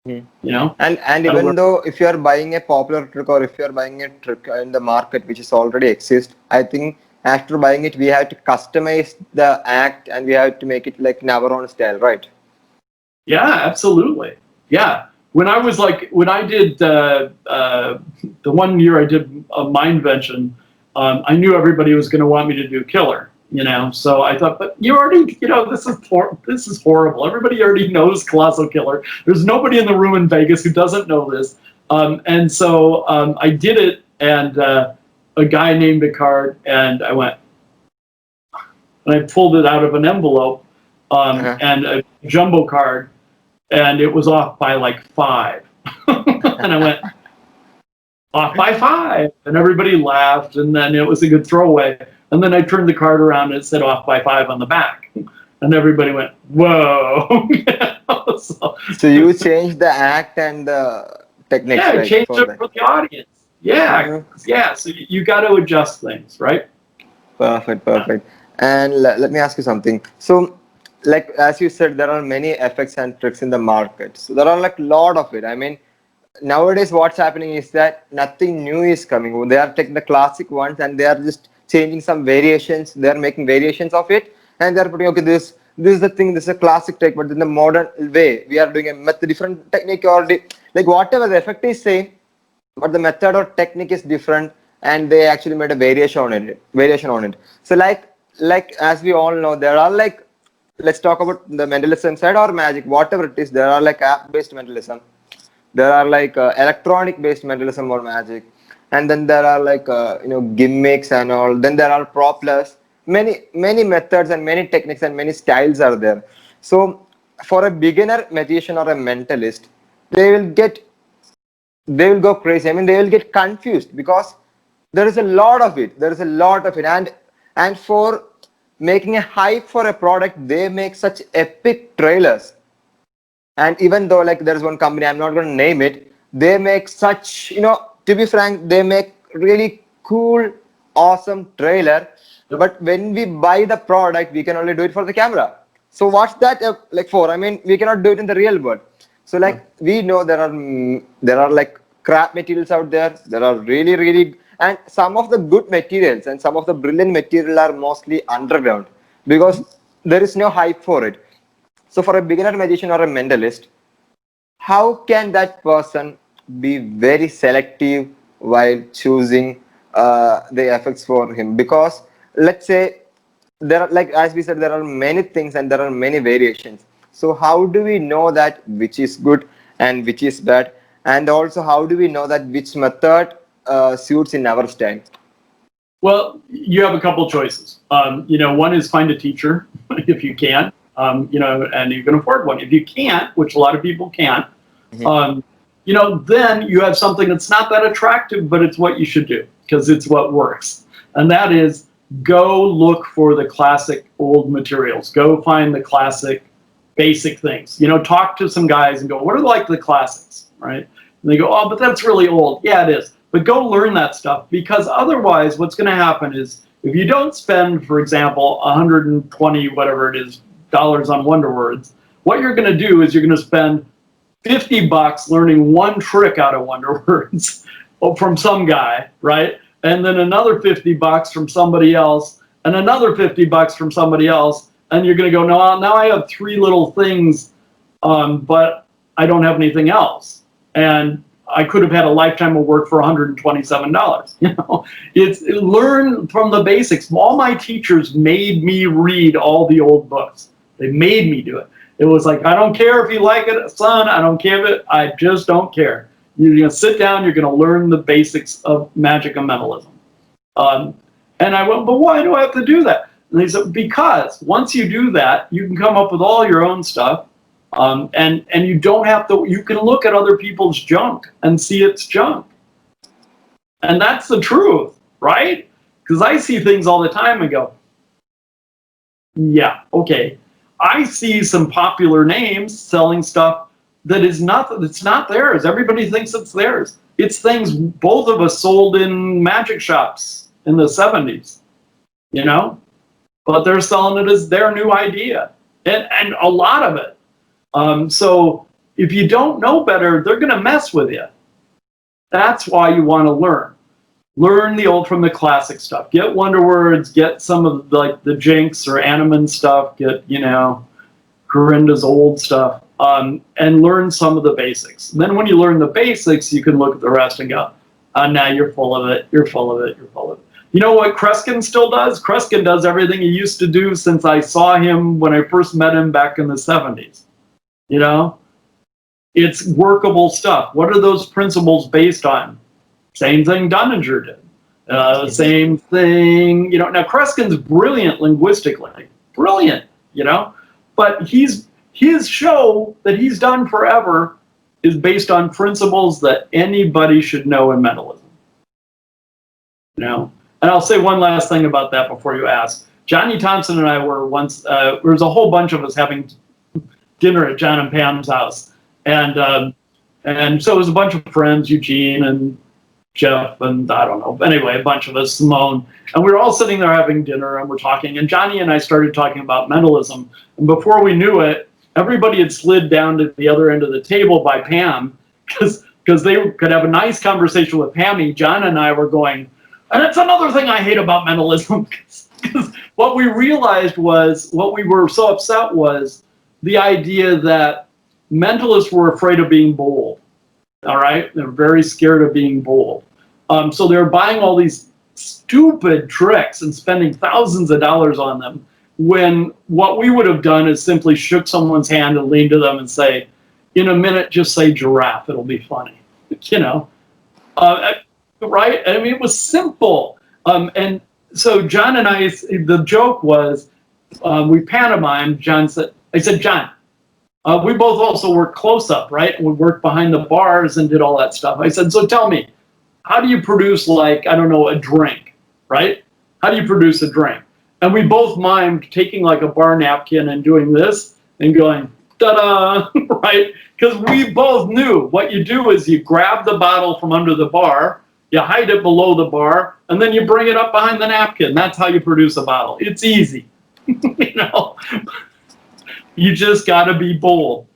You know, And even though if you are buying a popular trick or if you are buying a trick in the market which is already exist, I think after buying it we have to customize the act and we have to make it like in our own style, right? yeah, absolutely. Yeah. When I did the one year I did a mindvention, I knew everybody was going to want me to do killer. You know, so I thought, but you already, you know, this is horrible. Everybody already knows Kolossal Killer. There's nobody in the room in Vegas who doesn't know this. And so I did it, and a guy named a card, and I went, and I pulled it out of an envelope, and a jumbo card, and it was off by like 5. And I went, off by 5, and everybody laughed, and then it was a good throwaway. And then I turned the card around and it said off by 5 on the back, and everybody went, whoa. So you changed the act and the techniques. Yeah, right, changed for it that. for the audience. Yeah, yeah. So you got to adjust things, right? Perfect. And let me ask you something. So, like as you said, there are many effects and tricks in the market. So there are like a lot of it. I mean, nowadays what's happening is that nothing new is coming. They are taking the classic ones and they are just changing some variations. They are making variations of it and they are putting, okay, this is the thing, this is a classic trick, but in the modern way we are doing a method, different technique, or like whatever the effect is same, but the method or technique is different, and they actually made a variation on it. So like as we all know, there are like, let's talk about the mentalism side or magic, whatever it is. There are like app based mentalism, there are like electronic based mentalism or magic, and then there are like gimmicks and all. Then there are propless, many methods and many techniques and many styles are there. So for a beginner magician or a mentalist, they will get they will go crazy. I mean, they will get confused because there is a lot of it. There is a lot of it, and for making a hype for a product, they make such epic trailers. And even though like there is one company, I'm not going to name it, they make such, to be frank, they make really cool, awesome trailer. But when we buy the product, we can only do it for the camera. So what's that like for? I mean, we cannot do it in the real world. So like we know there are like crap materials out there. There are really, and some of the good materials and some of the brilliant material are mostly underground because there is no hype for it. So for a beginner magician or a mentalist, how can that person be very selective while choosing the effects for him? Because let's say there are, like as we said, there are many things and there are many variations. So how do we know that which is good and which is bad? And also how do we know that which method suits in our style? Well, you have a couple choices. One is find a teacher if you can, and you can afford one. If you can't, which a lot of people can't, then you have something that's not that attractive, but it's what you should do because it's what works. And that is go look for the classic old materials. Go find the classic basic things. Talk to some guys and go, what are like the classics, right? And they go, oh, but that's really old. Yeah, it is. But go learn that stuff because otherwise what's going to happen is if you don't spend, for example, 120, whatever it is, dollars on Wonder Words, what you're going to do is you're going to spend $50 learning one trick out of Wonder Words from some guy, right? And then another $50 from somebody else, and another $50 from somebody else, and you're going to go, no, now I have 3 little things, but I don't have anything else, and I could have had a lifetime of work for $127. It's learn from the basics. All my teachers made me read all the old books. They made me do it. It was like, I don't care if you like it, son. I don't care if it. I just don't care. You're going to sit down. You're going to learn the basics of magic and mentalism. And I went, but why do I have to do that? And they said, because once you do that, you can come up with all your own stuff. And you don't have to, you can look at other people's junk and see it's junk. And that's the truth, right? Because I see things all the time and go, yeah, okay. I see some popular names selling stuff that is not, it's not theirs. Everybody thinks it's theirs. It's things both of us sold in magic shops in the 70s, but they're selling it as their new idea. And a lot of it. So if you don't know better, they're going to mess with you. That's why you want to learn. Learn from the classic stuff. Get Wonder Words, get some of the Jinx or Animan stuff, get, Corinda's old stuff, and learn some of the basics. And then when you learn the basics, you can look at the rest and go, now you're full of it, you're full of it, you're full of it. You know what Kreskin still does? Kreskin does everything he used to do since I saw him when I first met him back in the 70s. It's workable stuff. What are those principles based on? Same thing Dunninger did. Same thing, now Kreskin's brilliant linguistically. Brilliant, but his show that he's done forever is based on principles that anybody should know in mentalism. And I'll say one last thing about that before you ask. Johnny Thompson and I were once, there was a whole bunch of us having dinner at John and Pam's house. And so it was a bunch of friends, Eugene and Jeff and I don't know. Anyway, a bunch of us, Simone. And we were all sitting there having dinner and we're talking. And Johnny and I started talking about mentalism. And before we knew it, everybody had slid down to the other end of the table by Pam because they could have a nice conversation with Pammy. John and I were going, and it's another thing I hate about mentalism, because what we realized was, what we were so upset was the idea that mentalists were afraid of being bold. All right? They're very scared of being bold. So they're buying all these stupid tricks and spending thousands of dollars on them, when what we would have done is simply shook someone's hand and leaned to them and say, in a minute, just say giraffe. It'll be funny. Right? I mean, it was simple. And so John and I, the joke was, we pantomimed. I said, John, we both also work close up, right? We worked behind the bars and did all that stuff. I said, so tell me, how do you produce, a drink, right? How do you produce a drink? And we both mimed taking a bar napkin and doing this and going, ta-da, right? Because we both knew what you do is you grab the bottle from under the bar, you hide it below the bar, and then you bring it up behind the napkin. That's how you produce a bottle. It's easy. You just got to be bold.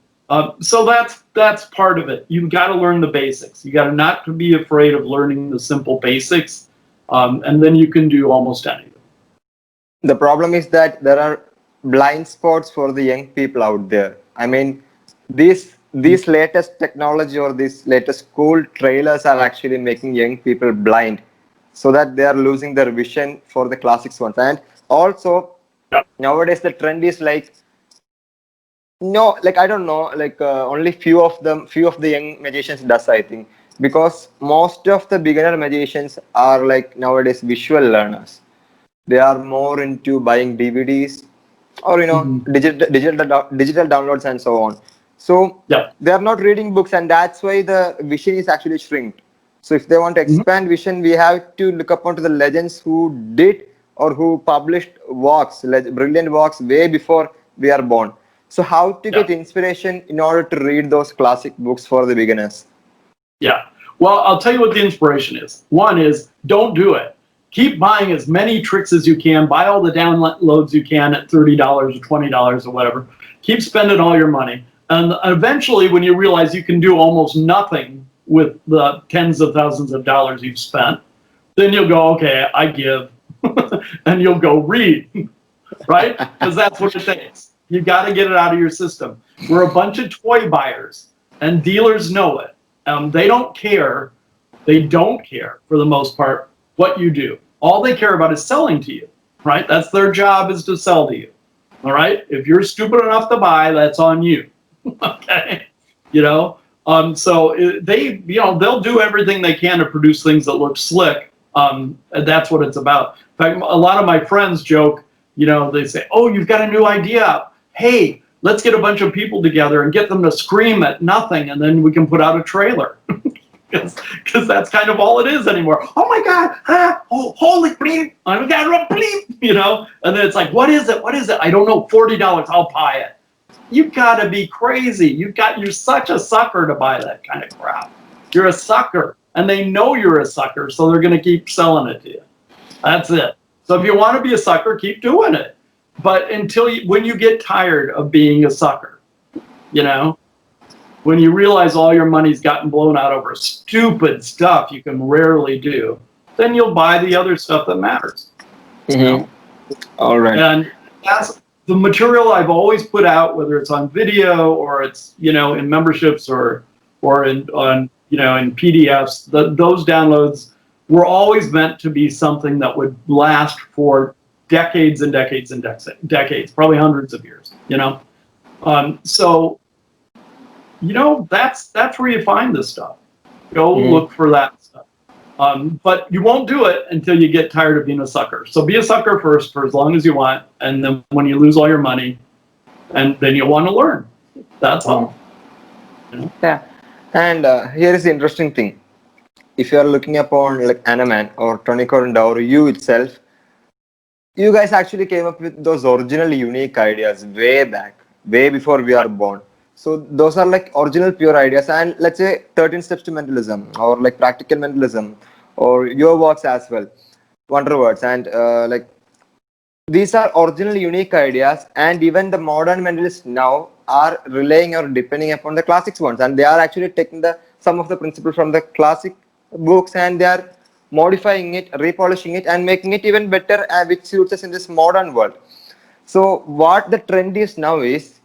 So that's part of it. You've got to learn the basics. You got to not to be afraid of learning the simple basics, and then you can do almost anything. The problem is that there are blind spots for the young people out there. I mean, these latest technology or these latest cool trailers are actually making young people blind, so that they are losing their vision for the classics ones. And also, nowadays the trend is I don't know, only few of the young magicians does, I think, because most of the beginner magicians are nowadays visual learners. They are more into buying DVDs or digital downloads and so on. So they are not reading books, and that's why the vision is actually shrinked. So if they want to expand vision, we have to look up onto the legends who did or who published works, brilliant works way before we are born. So how to get inspiration in order to read those classic books for the beginners? Yeah. Well, I'll tell you what the inspiration is. One is, don't do it. Keep buying as many tricks as you can. Buy all the downloads you can at $30 or $20 or whatever. Keep spending all your money. And eventually, when you realize you can do almost nothing with the tens of thousands of dollars you've spent, then you'll go, okay, I give. And you'll go read, right? Because that's what it takes. You got to get it out of your system. We're a bunch of toy buyers, and dealers know it. They don't care. They don't care, for the most part, what you do. All they care about is selling to you, right? That's their job, is to sell to you. All right? If you're stupid enough to buy, that's on you. Okay? So they'll do everything they can to produce things that look slick. That's what it's about. In fact, a lot of my friends joke, they say, oh, you've got a new idea. Hey, let's get a bunch of people together and get them to scream at nothing, and then we can put out a trailer. Because that's kind of all it is anymore. Oh my God! Oh, holy bleep! I got a bleep! And then it's like, what is it? What is it? I don't know. $40. I'll buy it. You've got to be crazy. You're such a sucker to buy that kind of crap. You're a sucker, and they know you're a sucker, so they're going to keep selling it to you. That's it. So if you want to be a sucker, keep doing it. But when you get tired of being a sucker, when you realize all your money's gotten blown out over stupid stuff you can rarely do, then you'll buy the other stuff that matters. You know? All right. And that's the material I've always put out, whether it's on video or it's, you know, in memberships or in PDFs. Those downloads were always meant to be something that would last for decades and decades and decades, probably hundreds of years. You know, so you know that's where you find this stuff. Go look for that stuff. But you won't do it until you get tired of being a sucker. So be a sucker first for as long as you want, and then when you lose all your money, and then you'll want to learn. That's all. You know? Yeah. And here is the interesting thing. If you are looking upon like Anaman or Tonicorunda or you itself, you guys actually came up with those original unique ideas way back, way before we are born. So those are like original pure ideas. And let's say 13 steps to mentalism or like practical mentalism or your works as well, wonder words, and like these are original unique ideas, and even the modern mentalists now are relying or depending upon the classics ones, and they are actually taking some of the principles from the classic books and they are modifying it, repolishing it, and making it even better, which suits us in this modern world. So what the trend is now is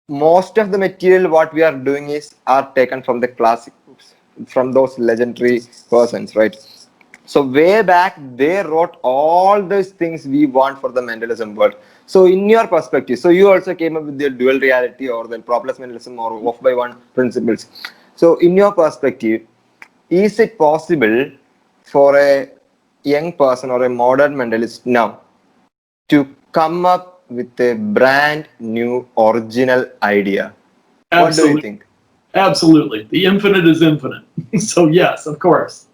most of the material what we are doing are taken from the classic books, from those legendary persons, right? So way back they wrote all those things we want for the mentalism world. So in your perspective, so you also came up with the dual reality or the Propless Mentalism or off by one principles. So in your perspective, is it possible for a young person or a modern mentalist now to come up with a brand new original idea? Absolutely. What do you think? Absolutely. The infinite is infinite. So yes, of course.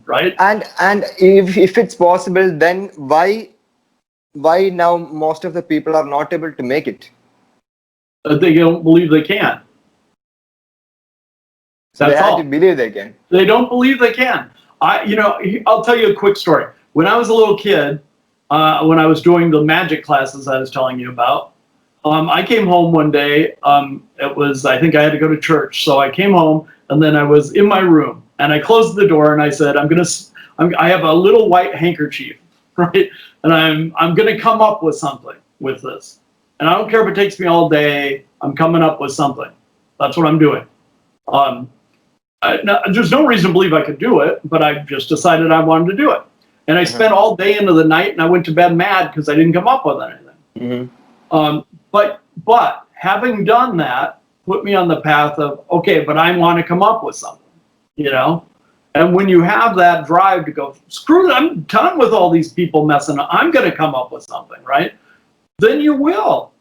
Right? And if it's possible, then why now most of the people are not able to make it? They don't believe they can. So they have to believe they can. They don't believe they can. I'll tell you a quick story. When I was a little kid, when I was doing the magic classes I was telling you about, I came home one day. I think I had to go to church, so I came home and then I was in my room and I closed the door and I said, I have a little white handkerchief, right? And I'm gonna come up with something with this. And I don't care if it takes me all day. I'm coming up with something. That's what I'm doing. There's no reason to believe I could do it, but I just decided I wanted to do it. And I spent all day into the night, and I went to bed mad because I didn't come up with anything. But having done that, put me on the path of, okay, but I want to come up with something, you know? And when you have that drive to go, screw it, I'm done with all these people messing up. I'm going to come up with something, right? Then you will.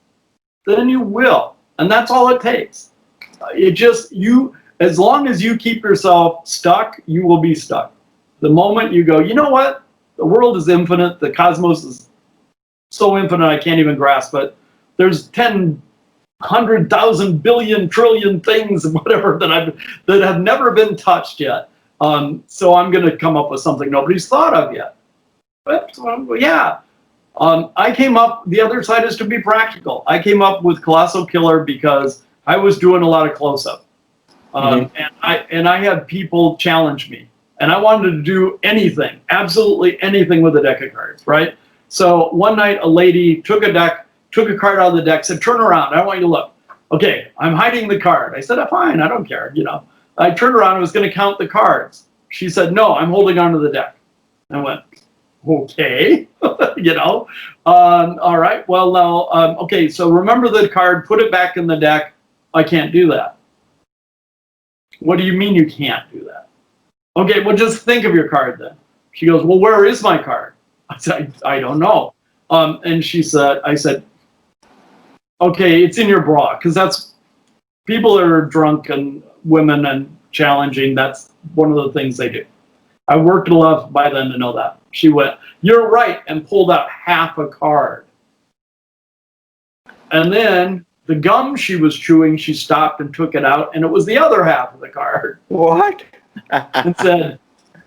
And that's all it takes. As long as you keep yourself stuck, you will be stuck. The moment you go, you know what? The world is infinite. The cosmos is so infinite I can't even grasp it. There's 10, 100,000 billion trillion things, whatever, that have never been touched yet. So I'm going to come up with something nobody's thought of yet. But yeah. I came up, the other side is to be practical. I came up with Kolossal Killer because I was doing a lot of close-up. And I had people challenge me. And I wanted to do anything, absolutely anything with a deck of cards, right? So one night a lady took a card out of the deck, said, turn around, I want you to look. Okay, I'm hiding the card. I said, fine, I don't care, you know. I turned around and was going to count the cards. She said, no, I'm holding onto the deck. I went, okay, you know. All right, well, now, okay, so remember the card, put it back in the deck. I can't do that. What do you mean you can't do that? Okay, well, just think of your card then. She goes, well, where is my card? I said, I don't know. And I said, okay, it's in your bra, because that's, people that are drunk and women and challenging, that's one of the things they do. I worked enough by then to know that. She went, you're right, and pulled out half a card. And then the gum she was chewing, she stopped and took it out, and it was the other half of the card. What? And said,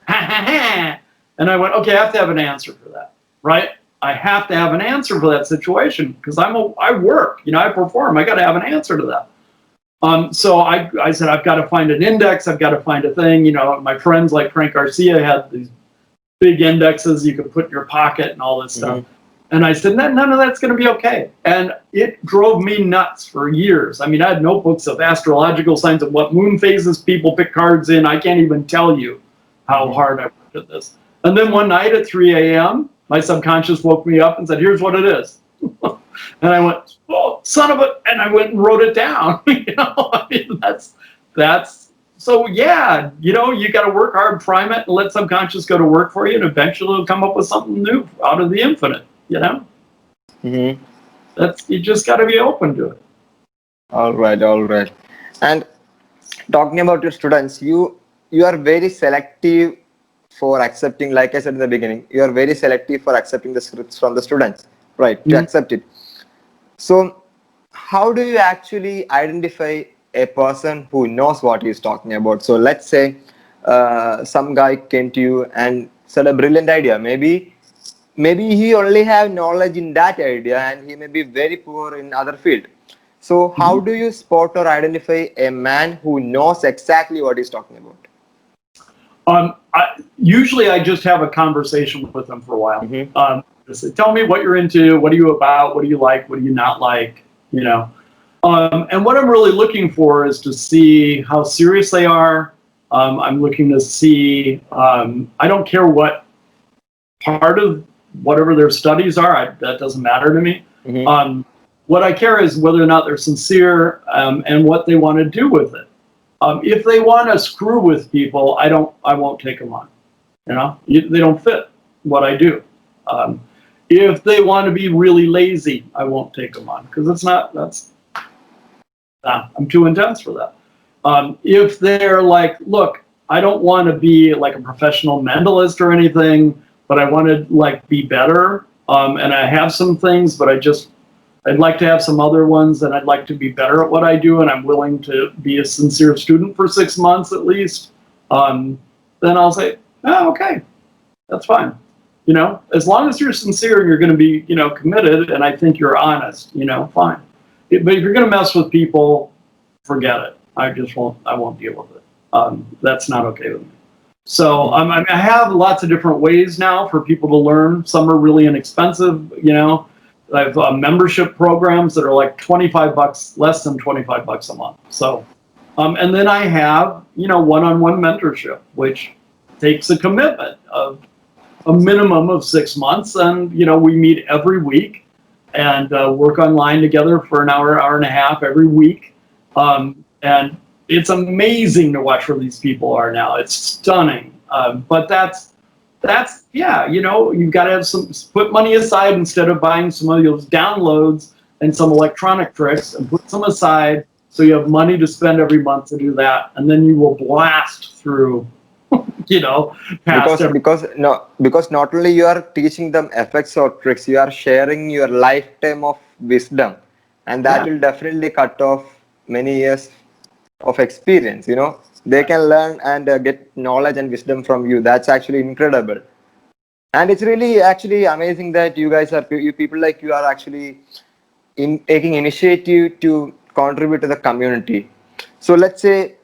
ha ha ha. And I went, okay, I have to have an answer for that, right? I have to have an answer for that situation because I work, you know, I perform. I got to have an answer to that. So I said, I've got to find an index. I've got to find a thing. You know, my friends like Frank Garcia had these big indexes you could put in your pocket and all this stuff. And I said, none of that's going to be okay. And it drove me nuts for years. I mean, I had notebooks of astrological signs of what moon phases people pick cards in. I can't even tell you how hard I worked at this. And then one night at 3 a.m., my subconscious woke me up and said, here's what it is. And I went, oh, son of a, and I went and wrote it down. You know, I mean, that's, so yeah, you know, you got to work hard, prime it, and let subconscious go to work for you, and eventually it'll come up with something new out of the infinite, you know? That's, you just got to be open to it. All right. And talking about your students, you are very selective for accepting, like I said in the beginning, you are very selective for accepting the scripts from the students, right? To accept it. So how do you actually identify a person who knows what he's talking about? So let's say some guy came to you and said a brilliant idea. Maybe he only have knowledge in that idea and he may be very poor in other field. So how do you spot or identify a man who knows exactly what he's talking about? Usually I just have a conversation with them for a while. Just tell me what you're into, what are you about, what do you like, what do you not like, you know. And what I'm really looking for is to see how serious they are. I'm looking to see, I don't care what part of whatever their studies are, that doesn't matter to me. What I care is whether or not they're sincere and what they want to do with it. If they want to screw with people, I won't take them on. You know, they don't fit what I do. If they want to be really lazy, I won't take them on because I'm too intense for that. If they're like, look, I don't want to be like a professional mentalist or anything, but I want to like be better. And I have some things, but I'd like to have some other ones, and I'd like to be better at what I do, and I'm willing to be a sincere student for 6 months at least. Then I'll say, oh, okay, that's fine. You know, as long as you're sincere and you're going to be, you know, committed, and I think you're honest, you know, fine. But if you're going to mess with people, forget it. I won't deal with it. That's not okay with me. So I have lots of different ways now for people to learn. Some are really inexpensive, you know. I have membership programs that are like $25, less than $25 a month. So, and then I have, you know, one-on-one mentorship, which takes a commitment of a minimum of 6 months. And, you know, we meet every week and work online together for an hour, hour and a half every week. And it's amazing to watch where these people are now. It's stunning. But that's, yeah, you know, you've got to have put money aside instead of buying some of those downloads and some electronic tricks, and put some aside so you have money to spend every month to do that. And then you will blast through, you know, because not only you are teaching them effects or tricks, you are sharing your lifetime of wisdom, and that will definitely cut off many years of experience. You know, they can learn and get knowledge and wisdom from you. That's actually incredible, and it's really actually amazing that you guys are, people like you are actually taking initiative to contribute to the community. So let's say,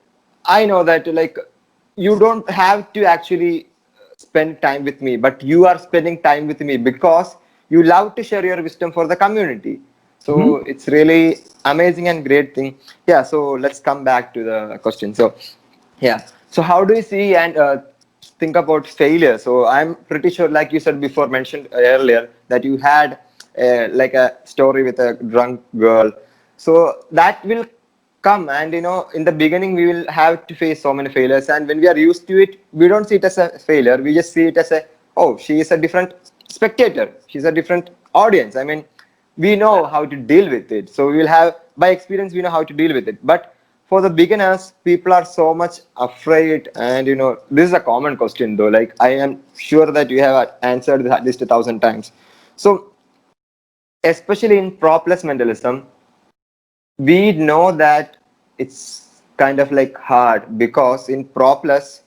I know that like you don't have to actually spend time with me, but you are spending time with me because you love to share your wisdom for the community. So it's really amazing and great thing. Yeah, so let's come back to the question. So yeah, so how do you see and think about failure? So I'm pretty sure, like you said before, mentioned earlier, that you had like a story with a drunk girl. So that will come, and you know, in the beginning we will have to face so many failures, and when we are used to it, we don't see it as a failure. We just see it as a, oh, she is a different spectator, she's a different audience. I mean, we know how to deal with it, so we will have, by experience, we know how to deal with it. But for the beginners, people are so much afraid, and you know, this is a common question though, like I am sure that you have answered this at least 1,000 times. So especially in Propless Mentalism, we know that it's kind of like hard, because in Propless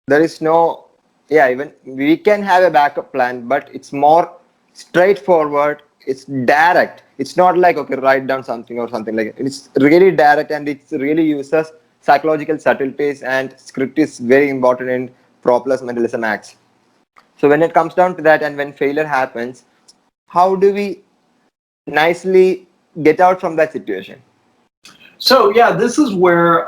there is no, yeah, even we can have a backup plan, but it's more straightforward, it's direct. It's not like, okay, write down something or something like it. It's really direct, and it really uses psychological subtleties, and script is very important in Propless Mentalism acts. So when it comes down to that, and when failure happens, how do we nicely get out from that situation? So yeah, this is where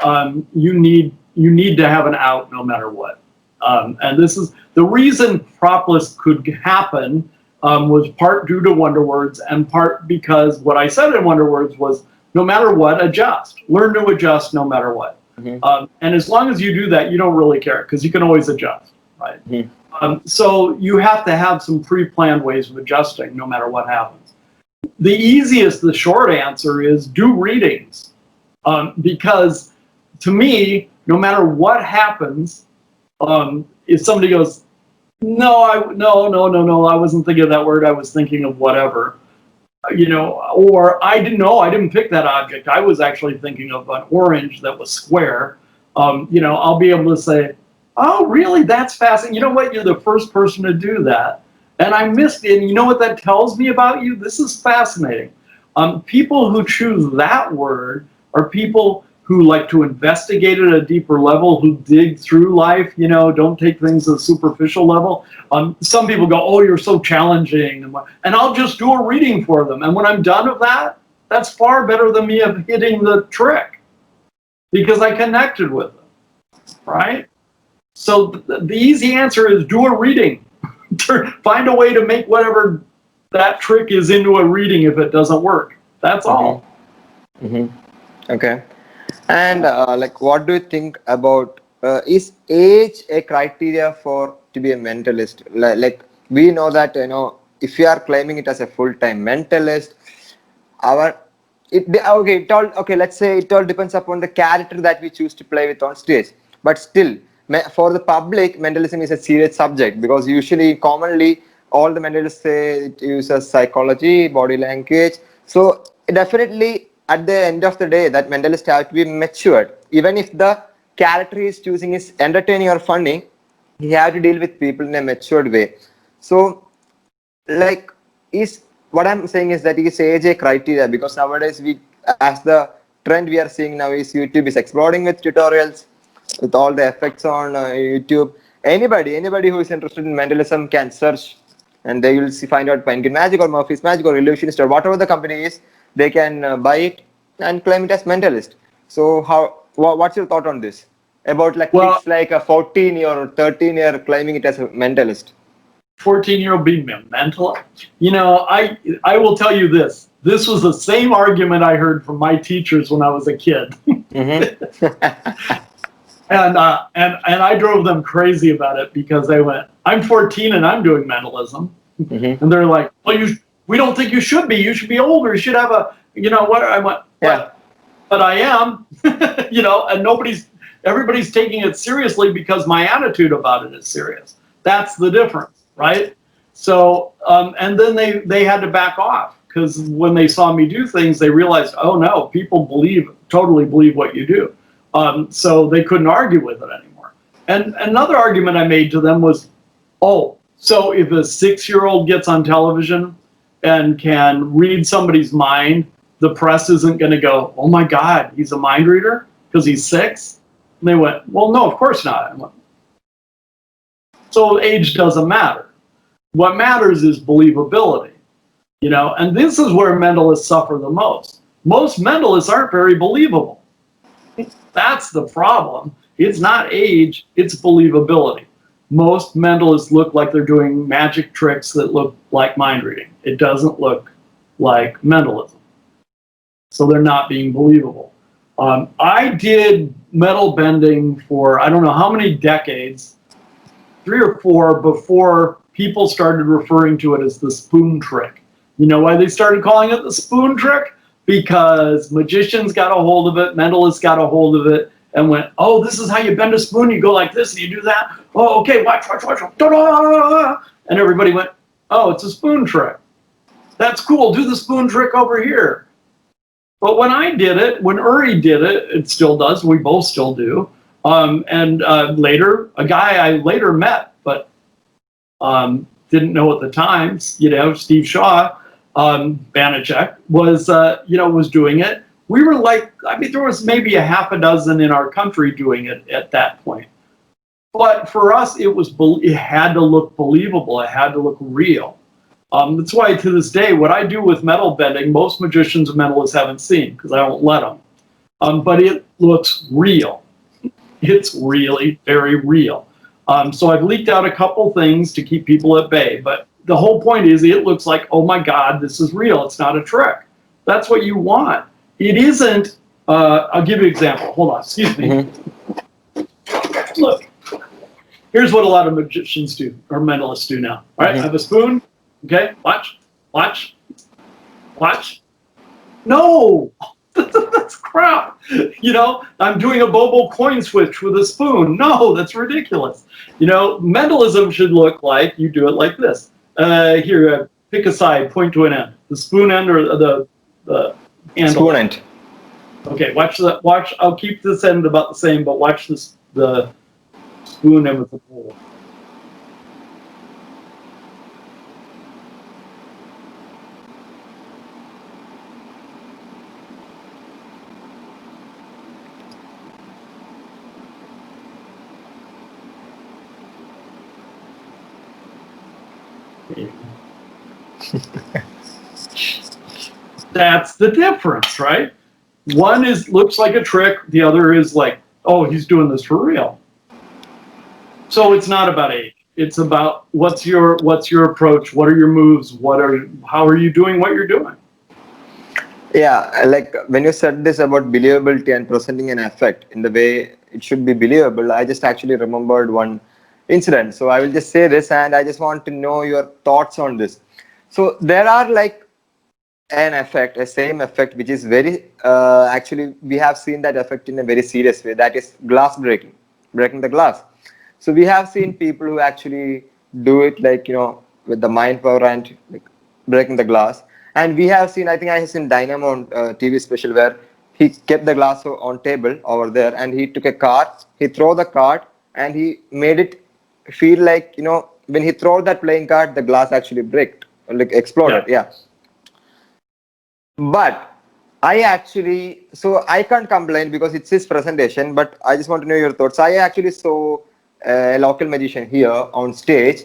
you need to have an out no matter what. And this is the reason Propless could happen was part due to Wonder Words and part because what I said in Wonder Words was no matter what, adjust. Learn to adjust no matter what. And as long as you do that, you don't really care because you can always adjust, right? So you have to have some pre-planned ways of adjusting no matter what happens. The easiest, the short answer is do readings. Because to me, no matter what happens, if somebody goes, no, I wasn't thinking of that word, I was thinking of whatever, or I didn't pick that object, I was actually thinking of an orange that was square, I'll be able to say, oh, really, that's fascinating. You know what, you're the first person to do that. And I missed it, and you know what that tells me about you? This is fascinating. People who choose that word are people who like to investigate at a deeper level, who dig through life, don't take things at a superficial level. Some people go, oh, you're so challenging. And I'll just do a reading for them. And when I'm done with that, that's far better than me of hitting the trick because I connected with them, right? So the easy answer is do a reading. Find a way to make whatever that trick is into a reading if it doesn't work. That's all. Okay. And what do you think about is age a criteria for to be a mentalist? Like we know that if you are claiming it as a full-time mentalist, let's say it all depends upon the character that we choose to play with on stage. But still, for the public, mentalism is a serious subject because commonly all the mentalists say it uses psychology, body language. So definitely at the end of the day, that mentalist have to be matured. Even if the character he's choosing is entertaining or funny, he have to deal with people in a matured way. So, what I'm saying is that is age a criteria because nowadays as the trend we are seeing now is YouTube is exploding with tutorials, with all the effects on YouTube. Anybody who is interested in mentalism can search, and they will find out Penguin Magic or Murphy's Magic or Illusionist or whatever the company is. They can buy it and claim it as mentalist. So what's your thought on this? About kids like a 14-year or 13-year claiming it as a mentalist. 14-year-old being a mentalist? I will tell you this. This was the same argument I heard from my teachers when I was a kid. And I drove them crazy about it because they went, I'm 14 and I'm doing mentalism. And they're like, well, we don't think you should be. You should be older. You should have a, what? I went, but I am, and everybody's taking it seriously because my attitude about it is serious. That's the difference, right? So, and then they had to back off because when they saw me do things, they realized, oh no, people totally believe what you do. So they couldn't argue with it anymore. And another argument I made to them was, so if a 6-year-old gets on television and can read somebody's mind, the press isn't going to go, oh my God, he's a mind reader because he's 6? And they went, well, no, of course not. I went, so age doesn't matter. What matters is believability, and this is where mentalists suffer the most. Most mentalists aren't very believable. That's the problem. It's not age, it's believability. Most mentalists look like they're doing magic tricks that look like mind reading. It doesn't look like mentalism. So they're not being believable. I did metal bending for I don't know how many decades, 3 or 4, before people started referring to it as the spoon trick. You know why they started calling it the spoon trick? Because magicians got a hold of it, mentalists got a hold of it, and went, oh, this is how you bend a spoon. You go like this and you do that. Oh, okay, watch. Ta-da! And everybody went, oh, it's a spoon trick. That's cool. Do the spoon trick over here. But when I did it, when Uri did it, it still does. We both still do. Later, a guy I later met, but didn't know at the time, Steve Shaw, Banachek, was doing it. We were like, I mean, there was maybe a half a dozen in our country doing it at that point. But for us, it had to look believable. It had to look real. That's why to this day, what I do with metal bending, most magicians and mentalists haven't seen because I don't let them. But it looks real. It's really very real. So I've leaked out a couple things to keep people at bay. But the whole point is it looks like, oh my God, this is real. It's not a trick. That's what you want. It isn't. I'll give you an example. Hold on. Excuse me. Mm-hmm. Look. Here's what a lot of magicians do, or mentalists do now. All right, I have a spoon. Okay, watch. No, that's crap. I'm doing a Bobo coin switch with a spoon. No, that's ridiculous. Mentalism should look like you do it like this. Here, pick a side, point to an end. The spoon end or the handle? Spoon end. Okay, watch that. Watch. I'll keep this end about the same, but watch this. The spoon end with the bowl. That's the difference, right? One looks like a trick, the other is like, oh, he's doing this for real. So it's not about age. It's about what's your approach, what are your moves, how are you doing what you're doing? Yeah, like when you said this about believability and presenting an effect in the way it should be believable, I just actually remembered one incident. So I will just say this and I just want to know your thoughts on this. So there are like a same effect, which is very, actually we have seen that effect in a very serious way. That is glass breaking the glass. So we have seen people who actually do it like, with the mind power and like breaking the glass. And we have seen, I think I have seen Dynamo on TV special where he kept the glass on table over there and he took a card, he threw the card and he made it feel like, when he threw that playing card, the glass actually exploded. Yeah. But so I can't complain because it's his presentation, but I just want to know your thoughts. I actually saw a local magician here on stage.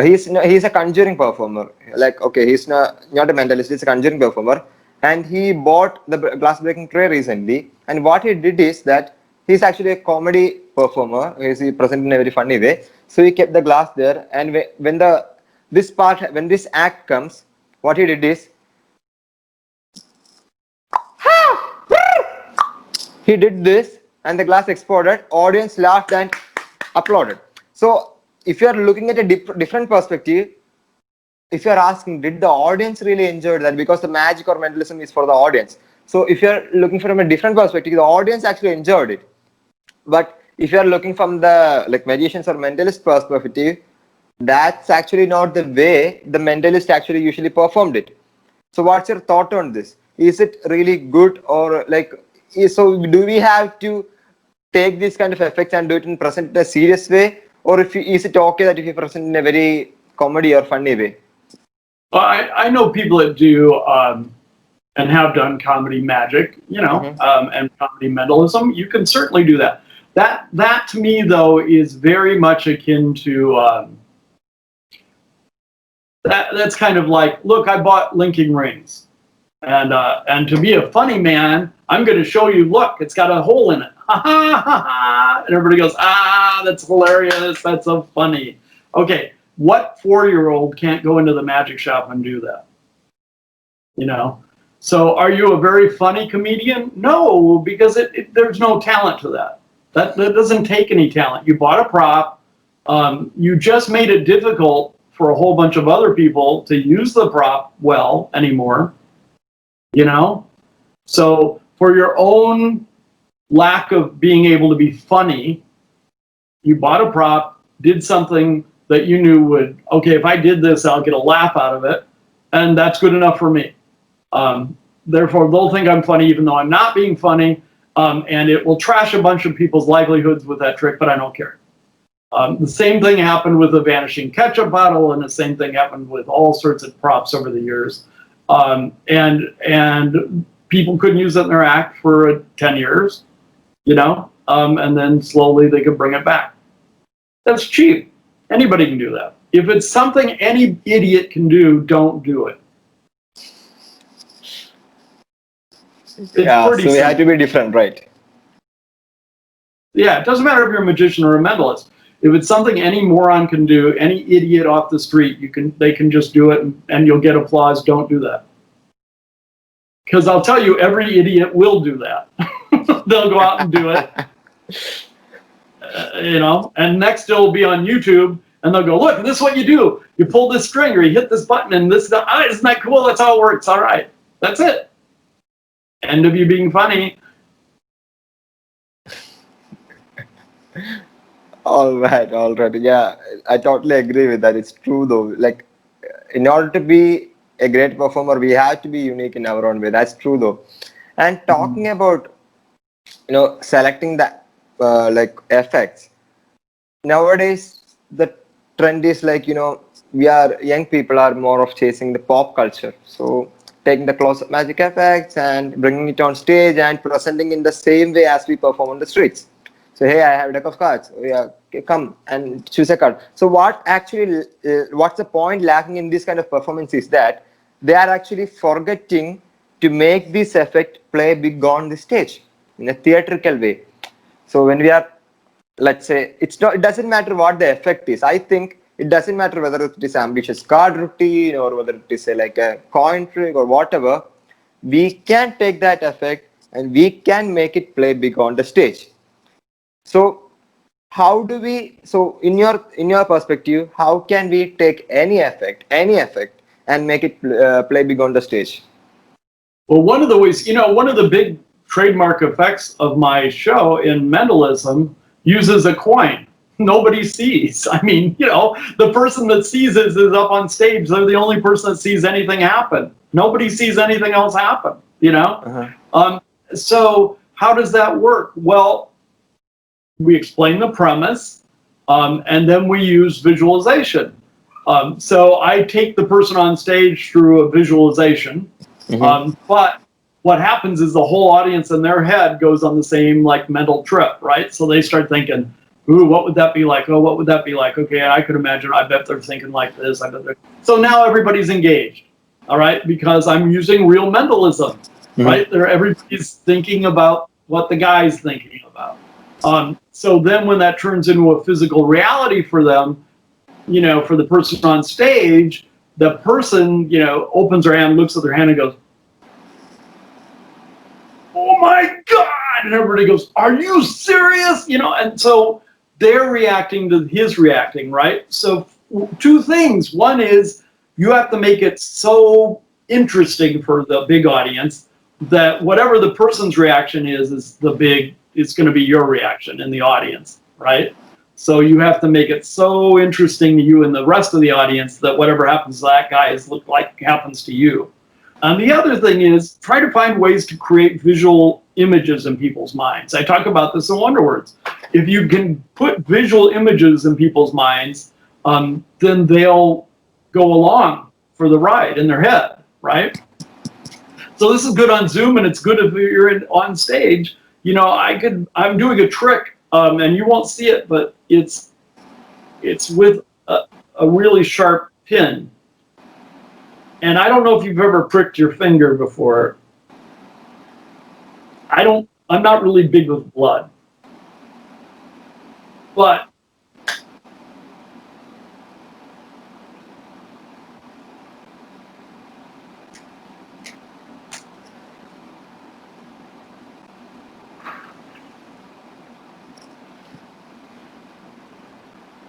He's a conjuring performer. Like, okay, he's not a mentalist, he's a conjuring performer. And he bought the glass breaking tray recently. And what he did is that he's actually a comedy performer. He's presented in a very funny way. So he kept the glass there. And when this act comes, what he did is, he did this and the glass exploded, audience laughed and applauded. So if you are looking at a different perspective, if you are asking, did the audience really enjoy that? Because the magic or mentalism is for the audience. So if you are looking from a different perspective, the audience actually enjoyed it. But if you are looking from the magicians or mentalist perspective, that's actually not the way the mentalist actually usually performed it. So what's your thought on this? Is it really good or so do we have to take this kind of effects and do it in present in a serious way, or is it okay that if you present in a very comedy or funny way? Well, I know people that do and have done comedy magic, and comedy mentalism. You can certainly do that. That to me though is very much akin to that's kind of like, look, I bought linking rings. And to be a funny man, I'm going to show you, look, it's got a hole in it. Ha ha ha ha. And everybody goes, that's hilarious. That's so funny. Okay, what 4-year-old can't go into the magic shop and do that? So are you a very funny comedian? No, because there's no talent to that. That doesn't take any talent. You bought a prop. You just made it difficult for a whole bunch of other people to use the prop well anymore. So for your own lack of being able to be funny, you bought a prop, did something that you knew would, okay, if I did this, I'll get a laugh out of it, and that's good enough for me. Therefore, they'll think I'm funny even though I'm not being funny, and it will trash a bunch of people's livelihoods with that trick, but I don't care. The same thing happened with the vanishing ketchup bottle, and the same thing happened with all sorts of props over the years. And people couldn't use it in their act for 10 years, and then slowly they could bring it back. That's cheap. Anybody can do that. If it's something any idiot can do, don't do it. So we have to be different, right? Yeah, it doesn't matter if you're a magician or a mentalist. If it's something any moron can do, any idiot off the street, they can just do it and you'll get applause. Don't do that. Because I'll tell you, every idiot will do that. They'll go out and do it. And next it'll be on YouTube and they'll go, look, this is what you do. You pull this string or you hit this button and this, isn't that cool? That's how it works. All right. That's it. End of you being funny. All right. Yeah, I totally agree with that. It's true though. Like, in order to be a great performer, we have to be unique in our own way. That's true though. And talking about, selecting the effects. Nowadays, the trend is young people are more of chasing the pop culture. So taking the close-up magic effects and bringing it on stage and presenting in the same way as we perform on the streets. So, hey, I have a deck of cards. Yeah, come and choose a card. So what's the point lacking in this kind of performance is that they are actually forgetting to make this effect play big on the stage in a theatrical way. So when we are, let's say, it doesn't matter what the effect is. I think it doesn't matter whether it is ambitious card routine or whether it is like a coin trick or whatever. We can take that effect and we can make it play big on the stage. So how do we? So in your perspective, how can we take any effect, and make it play big on the stage? Well, one of the ways, one of the big trademark effects of my show in mentalism uses a coin. Nobody sees. I mean, the person that sees it is up on stage. They're the only person that sees anything happen. Nobody sees anything else happen, So how does that work? Well, we explain the premise, and then we use visualization. So I take the person on stage through a visualization, but what happens is the whole audience in their head goes on the same mental trip, right? So they start thinking, ooh, what would that be like? Oh, what would that be like? Okay, I could imagine. I bet they're thinking like this. So now everybody's engaged, all right? Because I'm using real mentalism, right? Everybody's thinking about what the guy's thinking about. So then when that turns into a physical reality for them, for the person on stage, the person, opens their hand, looks at their hand and goes, oh my God. And everybody goes, are you serious? And so they're reacting to his reacting, right? So two things. One is you have to make it so interesting for the big audience that whatever the person's reaction is it's going to be your reaction in the audience, right? So you have to make it so interesting to you and the rest of the audience that whatever happens to that guy happens to you. And the other thing is try to find ways to create visual images in people's minds. I talk about this in Wonderwords. If you can put visual images in people's minds, then they'll go along for the ride in their head, right? So this is good on Zoom, and it's good if you're on stage. I'm doing a trick, and you won't see it, but it's with a really sharp pin. And I don't know if you've ever pricked your finger before. I'm not really big with blood. But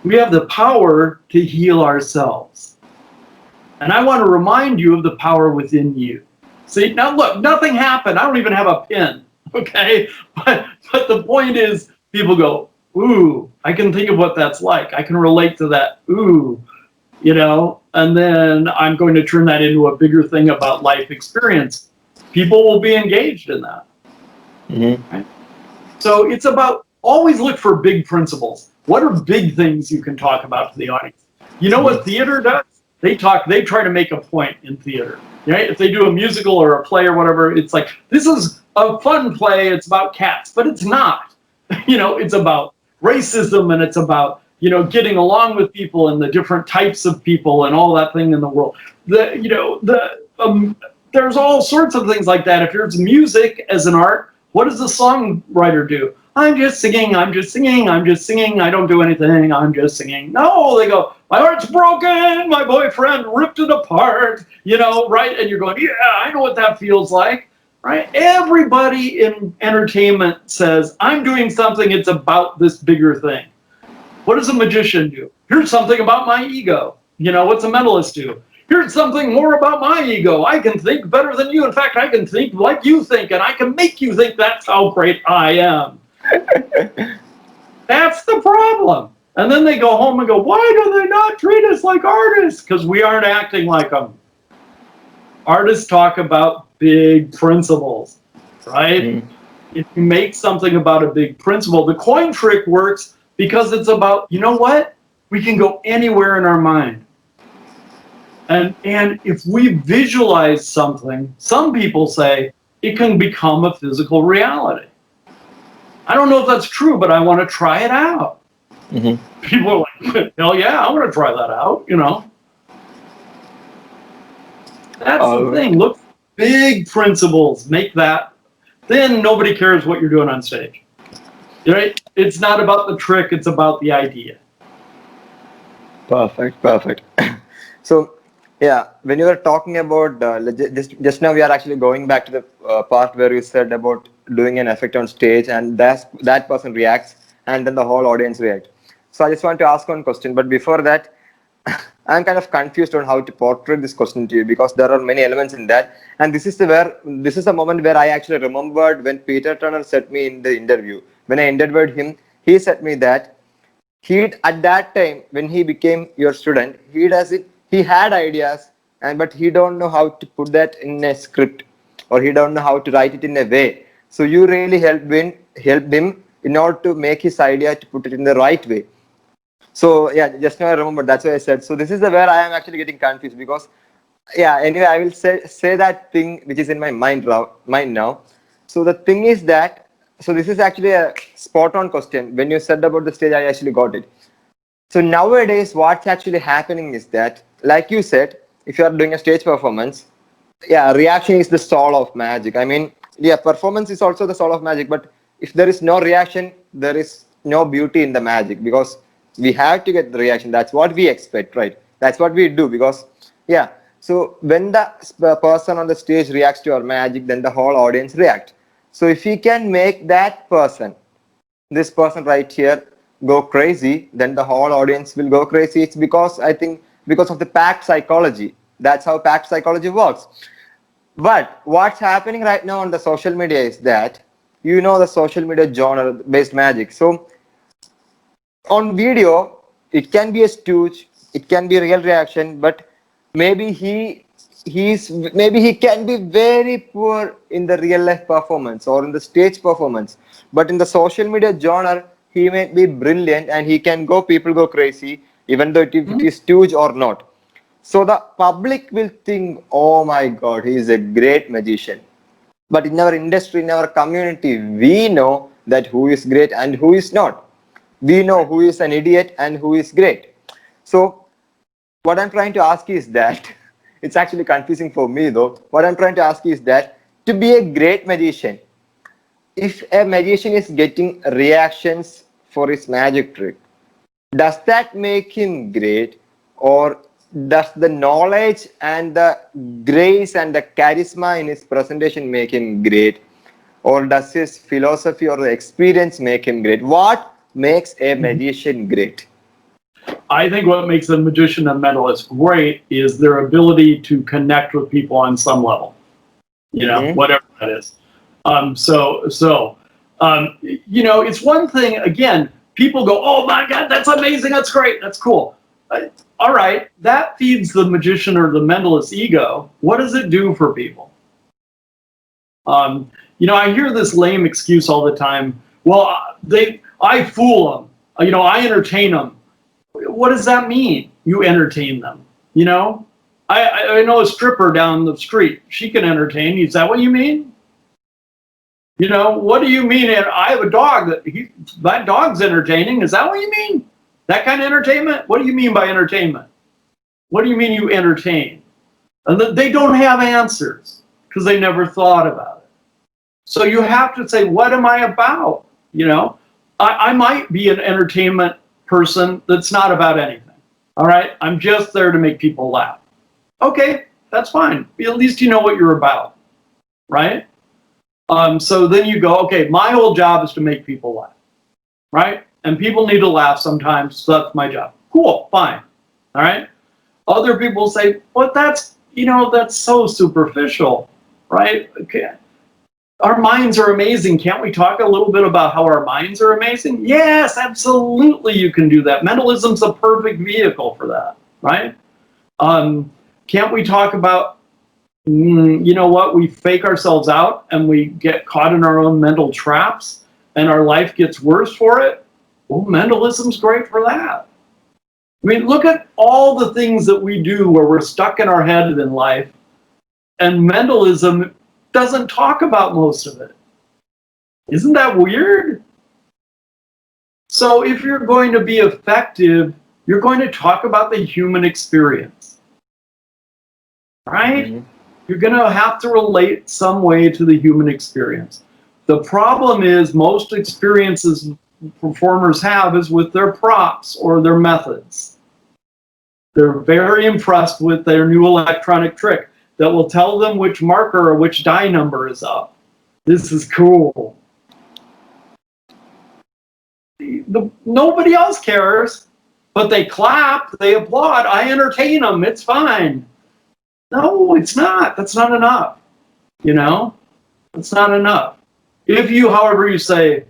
we have the power to heal ourselves. And I want to remind you of the power within you. See, now look, nothing happened. I don't even have a pin, okay? But the point is, people go, ooh, I can think of what that's like. I can relate to that, ooh, and then I'm going to turn that into a bigger thing about life experience. People will be engaged in that. Right? So it's about always look for big principles. What are big things you can talk about to the audience? You know what theater does? They try to make a point in theater. Right? If they do a musical or a play or whatever, it's like, this is a fun play, it's about cats, but it's not. It's about racism, and it's about, getting along with people and the different types of people and all that thing in the world. There's all sorts of things like that. If there's music as an art, what does the songwriter do? I'm just singing, I'm just singing, I'm just singing, I don't do anything, I'm just singing. No, they go, my heart's broken, my boyfriend ripped it apart, right? And you're going, yeah, I know what that feels like, right? Everybody in entertainment says, I'm doing something, it's about this bigger thing. What does a magician do? Here's something about my ego. What's a mentalist do? Here's something more about my ego. I can think better than you. In fact, I can think like you think, and I can make you think that's how great I am. That's the problem. And then they go home and go, why do they not treat us like artists? Because we aren't acting like them. Artists talk about big principles, right? If you make something about a big principle, the coin trick works because it's about, what? We can go anywhere in our mind. And if we visualize something, some people say it can become a physical reality. I don't know if that's true, but I want to try it out. People are like, hell yeah, I want to try that out, That's the thing. Look, big principles, make that. Then nobody cares what you're doing on stage. Right? It's not about the trick, it's about the idea. Perfect. So, yeah, when you were talking about, just now we are actually going back to the part where you said about doing an effect on stage and that person reacts and then the whole audience reacts. So I just want to ask one question, but before that, I'm kind of confused on how to portray this question to you because there are many elements in that. And this is the moment where I actually remembered when Peter Turner said me in the interview. When I interviewed him, he said me that at that time when he became your student, he had ideas but he don't know how to put that in a script or he don't know how to write it in a way. So you really helped him in order to make his idea to put it in the right way. So yeah, just now I remember, that's why I said. So this is where I am actually getting confused because anyway, I will say that thing which is in my mind now. So the thing is that, so this is actually a spot on question. When you said about the stage, I actually got it. So nowadays, what's actually happening is that, like you said, if you are doing a stage performance, reaction is the soul of magic. I mean, performance is also the soul of magic, but if there is no reaction, there is no beauty in the magic because we have to get the reaction. That's what we expect, right? That's what we do because, so when the person on the stage reacts to our magic, then the whole audience reacts. So if we can make this person right here, go crazy, then the whole audience will go crazy. It's because of the pack psychology. That's how pack psychology works. But what's happening right now on the social media is that, the social media genre-based magic. So on video, it can be a stooge, it can be a real reaction, but maybe he can be very poor in the real life performance or in the stage performance. But in the social media genre, he may be brilliant and people go crazy, even though it is stooge or not. So the public will think, oh my God, he is a great magician. But in our industry, in our community, we know that who is great and who is not. We know who is an idiot and who is great. So what I'm trying to ask is that, it's actually confusing for me though. What I'm trying to ask is that, to be a great magician, if a magician is getting reactions for his magic trick, does that make him great, or does the knowledge and the grace and the charisma in his presentation make him great, or does his philosophy or the experience make him great? What makes a magician great? I think what makes a magician and mentalist great is their ability to connect with people on some level, whatever that is. It's one thing, again, people go, oh my God, that's amazing, that's great, that's cool. All right, that feeds the magician or the mentalist ego. What does it do for people? I hear this lame excuse all the time. Well, I fool them. I entertain them. What does that mean? You entertain them, I know a stripper down the street. She can entertain. Is that what you mean? You know, what do you mean? I have a dog that dog's entertaining. Is that what you mean? That kind of entertainment? What do you mean by entertainment? What do you mean you entertain? And they don't have answers because they never thought about it. So you have to say, what am I about? You know, I might be an entertainment person that's not about anything. All right. I'm just there to make people laugh. Okay, that's fine. At least you know what you're about. Right? So then you go, okay, my whole job is to make people laugh. Right? And people need to laugh sometimes, so that's my job. Cool, fine. All right? Other people say, but that's so superficial, right? Okay. Our minds are amazing. Can't we talk a little bit about how our minds are amazing? Yes, absolutely you can do that. Mentalism's a perfect vehicle for that, right? Can't we talk about, you know what, we fake ourselves out and we get caught in our own mental traps and our life gets worse for it? Well, mentalism's great for that. I mean, look at all the things that we do where we're stuck in our head in life, and mentalism doesn't talk about most of it. Isn't that weird? So if you're going to be effective, you're going to talk about the human experience, right? Mm-hmm. You're going to have to relate some way to the human experience. The problem is most experiences performers have is with their props or their methods. They're very impressed with their new electronic trick that will tell them which marker or which die number is up. This is cool. Nobody else cares, but they clap, they applaud, I entertain them, it's fine. No, it's not. That's not enough. You know? It's not enough. If you, however, you say,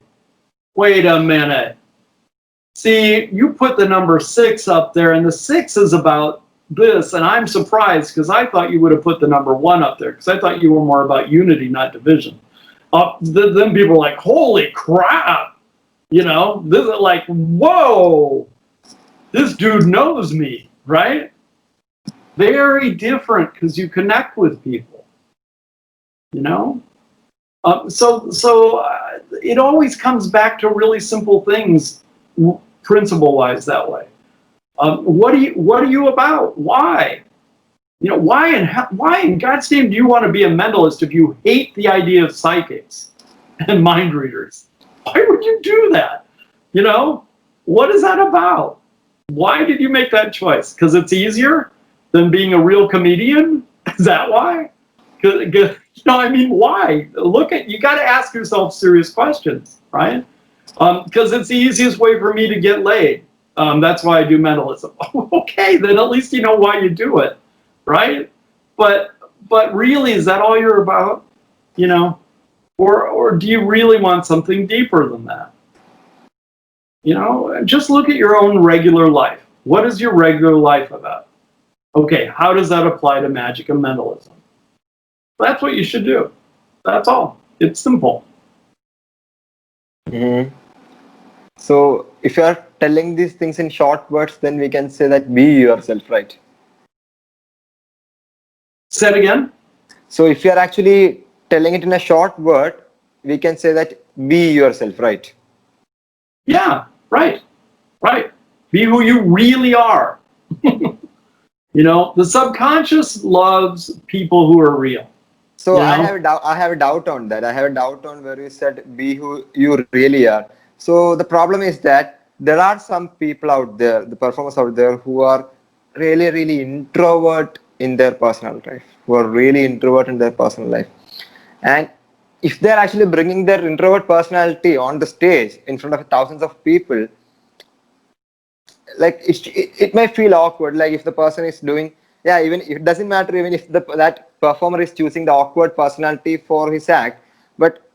wait a minute. See, you put the number 6 up there, and the 6 is about this, and I'm surprised because I thought you would have put the number 1 up there because I thought you were more about unity, not division. Then people are like, holy crap! You know, this is like, whoa! This dude knows me, right? Very different because you connect with people. You know? So it always comes back to really simple things, principle-wise, that way. What are you about? Why? You know, why in God's name do you want to be a mentalist if you hate the idea of psychics and mind readers? Why would you do that? You know, what is that about? Why did you make that choice? Because it's easier than being a real comedian? Is that why? No, I mean, why? You got to ask yourself serious questions, right? Because it's the easiest way for me to get laid. That's why I do mentalism. Okay, then at least you know why you do it, right? But really, is that all you're about? You know, or do you really want something deeper than that? You know, just look at your own regular life. What is your regular life about? Okay, how does that apply to magic and mentalism? That's what you should do. That's all. It's simple. Mm-hmm. So if you are telling these things in short words, then we can say that be yourself, right? Say it again. So if you are actually telling it in a short word, we can say that be yourself, right? Yeah, right. Be who you really are. You know, the subconscious loves people who are real. So I have a doubt on that. I have a doubt on where you said be who you really are. So the problem is that there are some people out there, the performers out there, who are really, really introvert in their personal life, who are really introvert in their personal life. And if they're actually bringing their introvert personality on the stage in front of thousands of people, like it may feel awkward. Like if the person is doing, even it doesn't matter even if that performer is choosing the awkward personality for his act, but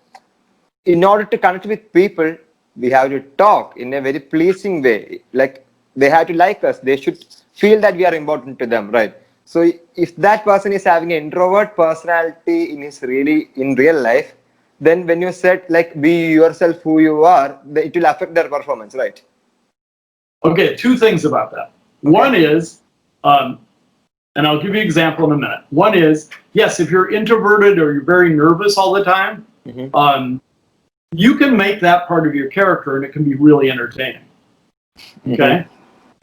in order to connect with people, we have to talk in a very pleasing way. Like they have to like us. They should feel that we are important to them, right? So if that person is having an introvert personality in real life, then when you said like be yourself who you are, it will affect their performance, right? Okay, 2 things about that. Okay. One is, and And I'll give you an example in a minute. One is, yes, if you're introverted or you're very nervous all the time, you can make that part of your character and it can be really entertaining. Okay?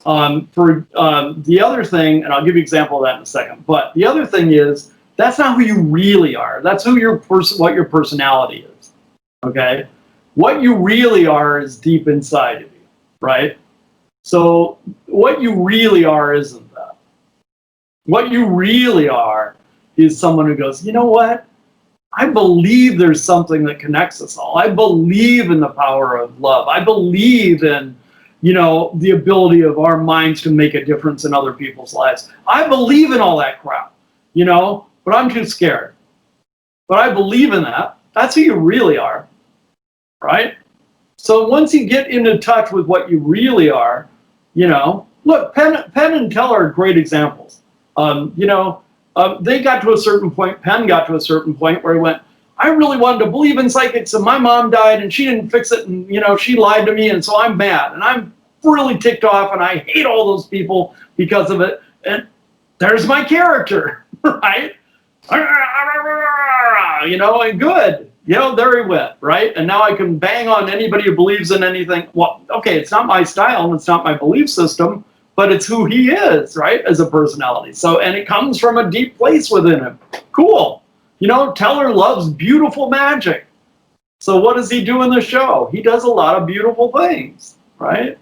For the other thing, and I'll give you an example of that in a second, but the other thing is, that's not who you really are. That's who what your personality is. Okay? What you really are is deep inside of you, right? So what you really are isn't that. What you really are is someone who goes, you know what? I believe there's something that connects us all. I believe in the power of love. I believe in, you know, the ability of our minds to make a difference in other people's lives. I believe in all that crap, you know, but I'm too scared. But I believe in that. That's who you really are, right? So once you get into touch with what you really are, you know, look, Penn and Teller are great examples. You know, they got to a certain point, Penn got to a certain point where he went, I really wanted to believe in psychics and my mom died and she didn't fix it and, you know, she lied to me and so I'm mad and I'm really ticked off and I hate all those people because of it. And there's my character, right? You know, and good. You know, there he went, right? And now I can bang on anybody who believes in anything. Well, okay, it's not my style and it's not my belief system, but it's who he is, right, as a personality. So, and it comes from a deep place within him. Cool. You know, Teller loves beautiful magic. So what does he do in the show? He does a lot of beautiful things, right?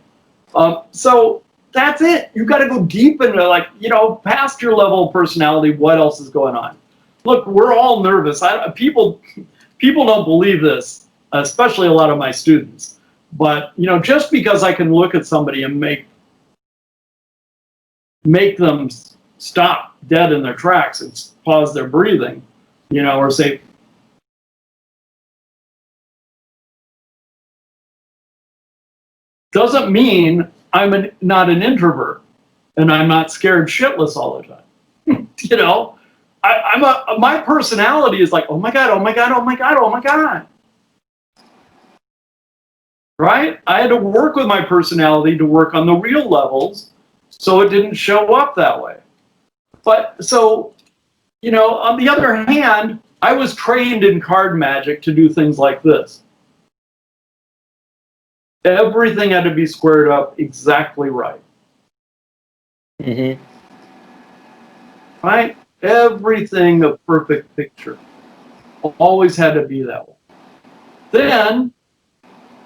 So that's it. You got to go deep into, like, you know, past your level of personality. What else is going on? Look, we're all nervous. People don't believe this, especially a lot of my students. But, you know, just because I can look at somebody and make them stop dead in their tracks and pause their breathing, you know, or say, doesn't mean I'm not an introvert and I'm not scared shitless all the time. You know, my personality is like, oh my God, oh my God, oh my God, oh my God. Right? I had to work with my personality to work on the real levels so it didn't show up that way. But so, you know, on the other hand, I was trained in card magic to do things like this. Everything had to be squared up exactly right. Right? Everything a perfect picture. Always had to be that way. Then,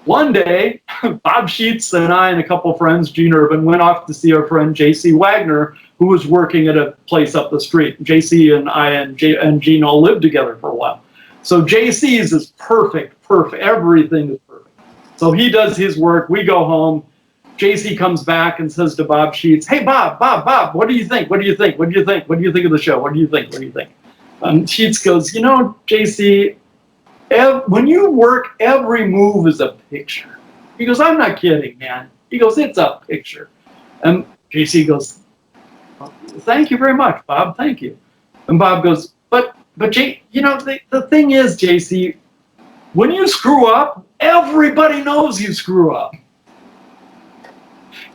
one day, Bob Sheets and I and a couple of friends, Gene Urban, went off to see our friend J.C. Wagner, who was working at a place up the street. J.C. and I and Gene all lived together for a while. So J.C.'s is perfect. Everything is perfect. So he does his work. We go home. J.C. comes back and says to Bob Sheets, hey, Bob, what do you think? What do you think? What do you think? What do you think of the show? What do you think? What do you think? Sheets goes, you know, J.C., when you work, every move is a picture. He goes, I'm not kidding, man. He goes, it's a picture. And JC goes, thank you very much, Bob. Thank you. And Bob goes, but Jay, you know, the thing is, JC, when you screw up, everybody knows you screw up.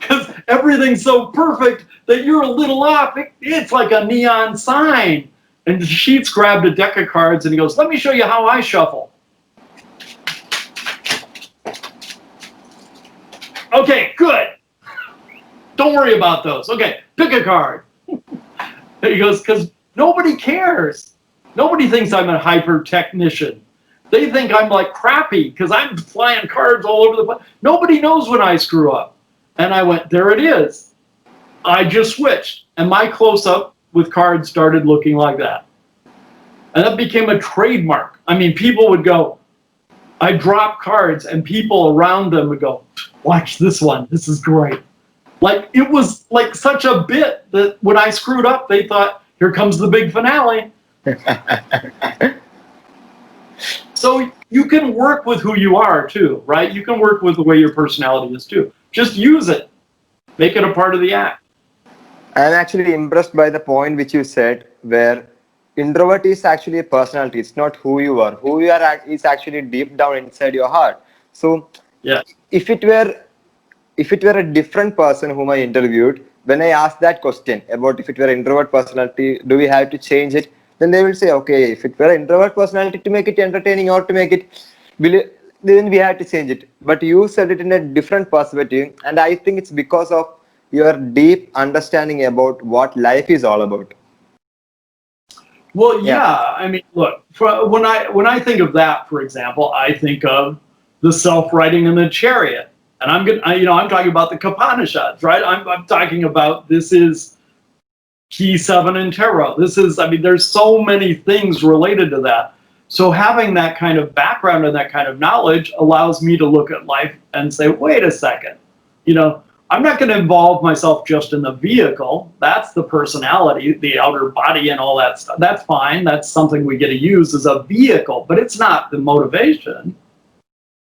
Because everything's so perfect that you're a little off. It's like a neon sign. And Sheets grabbed a deck of cards and he goes, let me show you how I shuffle. Okay, good. Don't worry about those. Okay, pick a card. He goes, because nobody cares. Nobody thinks I'm a hyper technician. They think I'm like crappy because I'm flying cards all over the place. Nobody knows when I screw up. And I went, there it is. I just switched. And my close-up with cards started looking like that. And that became a trademark. I mean, people would go, I drop cards and people around them would go, watch this one, this is great. Like, it was like such a bit that when I screwed up, they thought, here comes the big finale. So you can work with who you are too, right? You can work with the way your personality is too. Just use it. Make it a part of the act. I'm actually impressed by the point which you said, where introvert is actually a personality. It's not who you are. Who you are is actually deep down inside your heart. So, yeah, if it were a different person whom I interviewed, when I ask that question about if it were introvert personality, do we have to change it? Then they will say, okay, if it were introvert personality, to make it entertaining or to make it, then we have to change it. But you said it in a different perspective, and I think it's because of your deep understanding about what life is all about. Well, Yeah. yeah. I mean, look, when I think of that, for example, I think of the self-writing in the chariot, and I'm talking about the Upanishads, right? I'm talking about this is key 7 in tarot. This is, I mean, there's so many things related to that. So having that kind of background and that kind of knowledge allows me to look at life and say, wait a second, I'm not going to involve myself just in the vehicle. That's the personality, the outer body and all that stuff. That's fine. That's something we get to use as a vehicle, but it's not the motivation,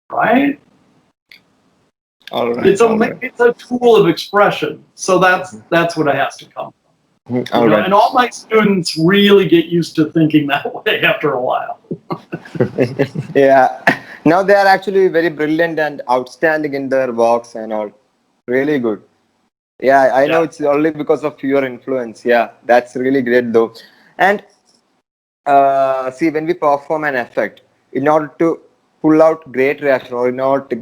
right? All right. It's a tool of expression. So that's what it has to come from. And all my students really get used to thinking that way after a while. Yeah. Now they are actually very brilliant and outstanding in their works and all. Really good. Yeah, I know it's only because of your influence. Yeah, that's really great though. And see, when we perform an effect, in order to pull out great reaction or in order to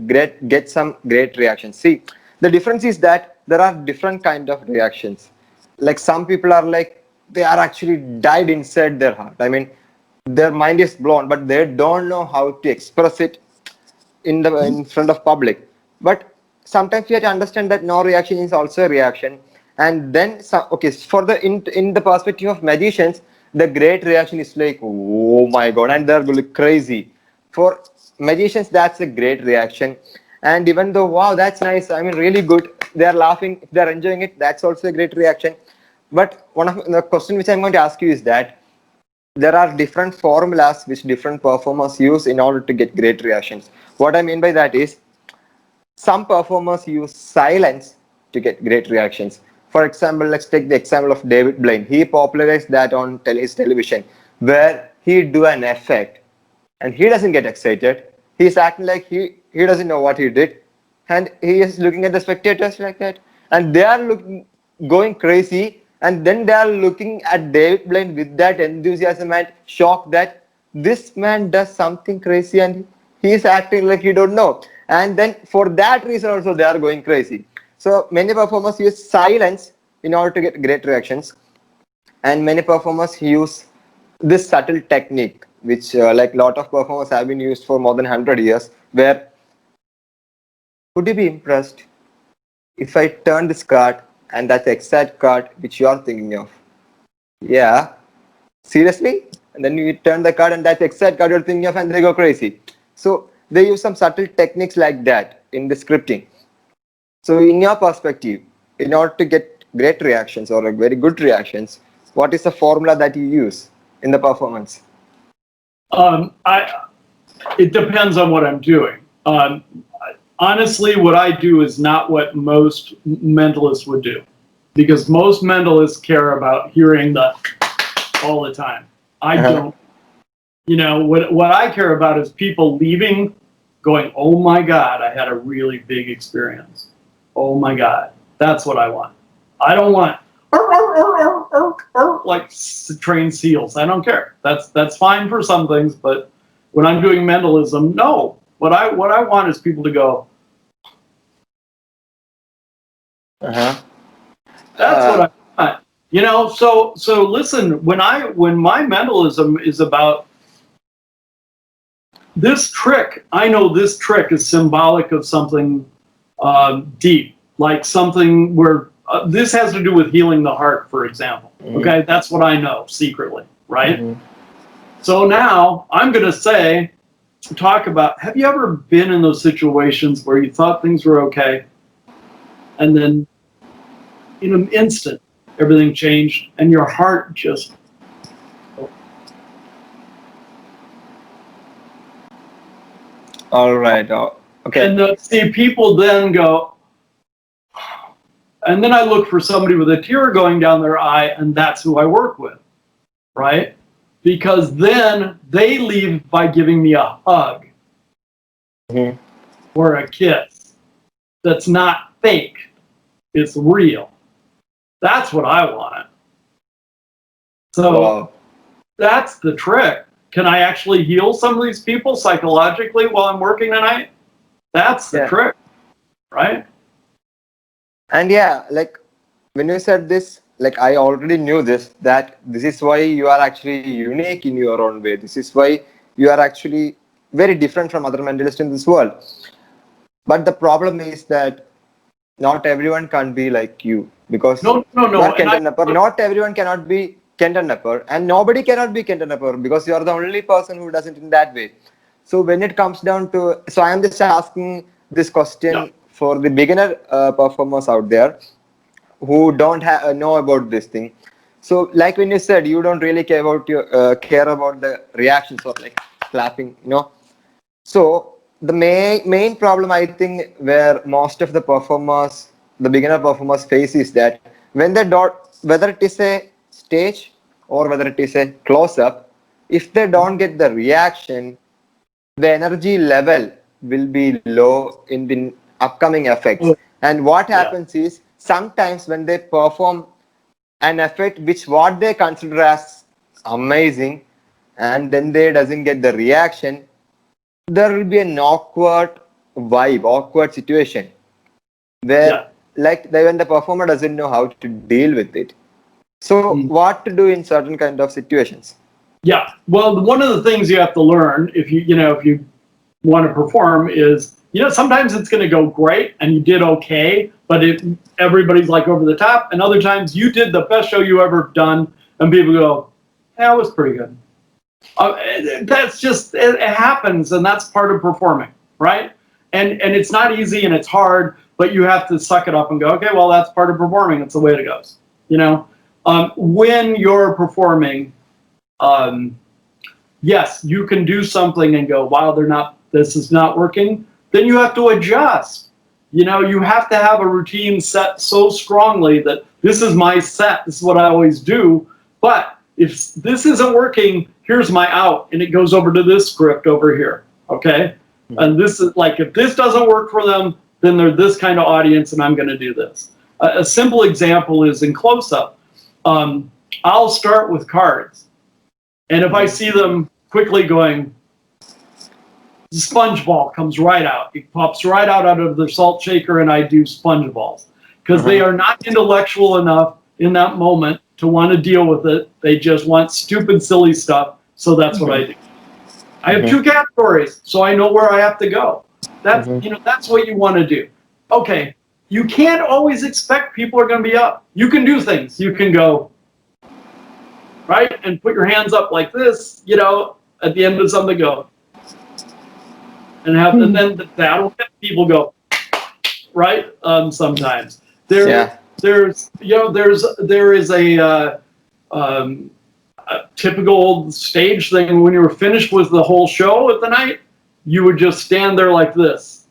get some great reaction, see, the difference is that there are different kind of reactions. Like some people are like, they are actually died inside their heart. I mean, their mind is blown, but they don't know how to express it in front of public. But sometimes we have to understand that no reaction is also a reaction. And then okay, for the in the perspective of magicians, the great reaction is like, oh my god, and they're going crazy. For magicians, that's a great reaction. And even though, wow, that's nice, I mean, really good, they're laughing, they're enjoying it, that's also a great reaction. But one of the question which I'm going to ask you is that there are different formulas which different performers use in order to get great reactions. What I mean by that is, some performers use silence to get great reactions. For example, let's take the example of David Blaine. He popularized that on his television, where he do an effect and he doesn't get excited. He's acting like he doesn't know what he did, and he is looking at the spectators like that, and they are going crazy, and then they are looking at David Blaine with that enthusiasm and shock that this man does something crazy and he is acting like he don't know. And then for that reason also they are going crazy. So many performers use silence in order to get great reactions, and many performers use this subtle technique, which like lot of performers have been used for more than 100 years, where would you be impressed if I turn this card and that's the exact card which you are thinking of? Yeah, seriously? And then you turn the card and that's the exact card you're thinking of, and they go crazy. So they use some subtle techniques like that in the scripting. So in your perspective, in order to get great reactions or very good reactions, what is the formula that you use in the performance? It depends on what I'm doing. Honestly, what I do is not what most mentalists would do, because most mentalists care about hearing the all the time. I don't. What I care about is people leaving, going, "Oh my God, I had a really big experience. Oh my God." That's what I want. I don't want like trained seals. I don't care. That's fine for some things, but when I'm doing mentalism, no. What I want is people to go. That's what I want. So listen, when my mentalism is about this trick, I know this trick is symbolic of something deep, like something where this has to do with healing the heart, for example. Okay, that's what I know secretly, right? So now I'm going to talk about, have you ever been in those situations where you thought things were okay, and then in an instant, everything changed, and your heart just... All right. Okay. And people then go, and then I look for somebody with a tear going down their eye, and that's who I work with, right? Because then they leave by giving me a hug or a kiss that's not fake, it's real. That's what I want. So Wow. that's the trick. Can I actually heal some of these people psychologically while I'm working tonight? That's the trick, right? And yeah, like when you said this, like I already knew this, that this is why you are actually unique in your own way. This is why you are actually very different from other mentalists in this world. But the problem is that not everyone can be like you, because No. you are Kenton Knepper. Not everyone cannot be Kenton Knepper, and nobody cannot be Kenton Knepper because you are the only person who does it in that way. So when it comes down to, so I am just asking this question for the beginner performers out there who don't know about this thing. So like when you said, you don't really care about the reactions or like clapping, you know. So the main problem, I think, where most of the performers, the beginner performers face is that when they don't, whether it is a stage or whether it is a close-up, if they don't get the reaction, the energy level will be low in the upcoming effects. And what happens is sometimes when they perform an effect which what they consider as amazing, and then they doesn't get the reaction, there will be an awkward vibe, awkward situation where when the performer doesn't know how to deal with it. So what to do in certain kind of situations? Yeah. Well, one of the things you have to learn if you want to perform is, sometimes it's going to go great and you did okay, but everybody's like over the top, and other times you did the best show you ever done and people go, yeah, it was pretty good. That's just, it happens, and that's part of performing, right? And it's not easy and it's hard, but you have to suck it up and go, okay, well, that's part of performing. It's the way it goes. When you're performing, yes, you can do something and go, wow, this is not working. Then you have to adjust. You have to have a routine set so strongly that this is my set. This is what I always do. But if this isn't working, here's my out, and it goes over to this script over here. Okay. And this is like, if this doesn't work for them, then they're this kind of audience, and I'm going to do this. A simple example is in close-up. I'll start with cards. And if I see them quickly going, the sponge ball comes right out. It pops right out of their salt shaker, and I do sponge balls. Because they are not intellectual enough in that moment to want to deal with it. They just want stupid, silly stuff. So that's what I do. I have two categories, so I know where I have to go. That's that's what you want to do. Okay, you can't always expect people are going to be up. You can do things. You can go right and put your hands up like this. At the end of something, go and then that'll get people go right. Sometimes there is a typical stage thing. When you were finished with the whole show at the night, you would just stand there like this.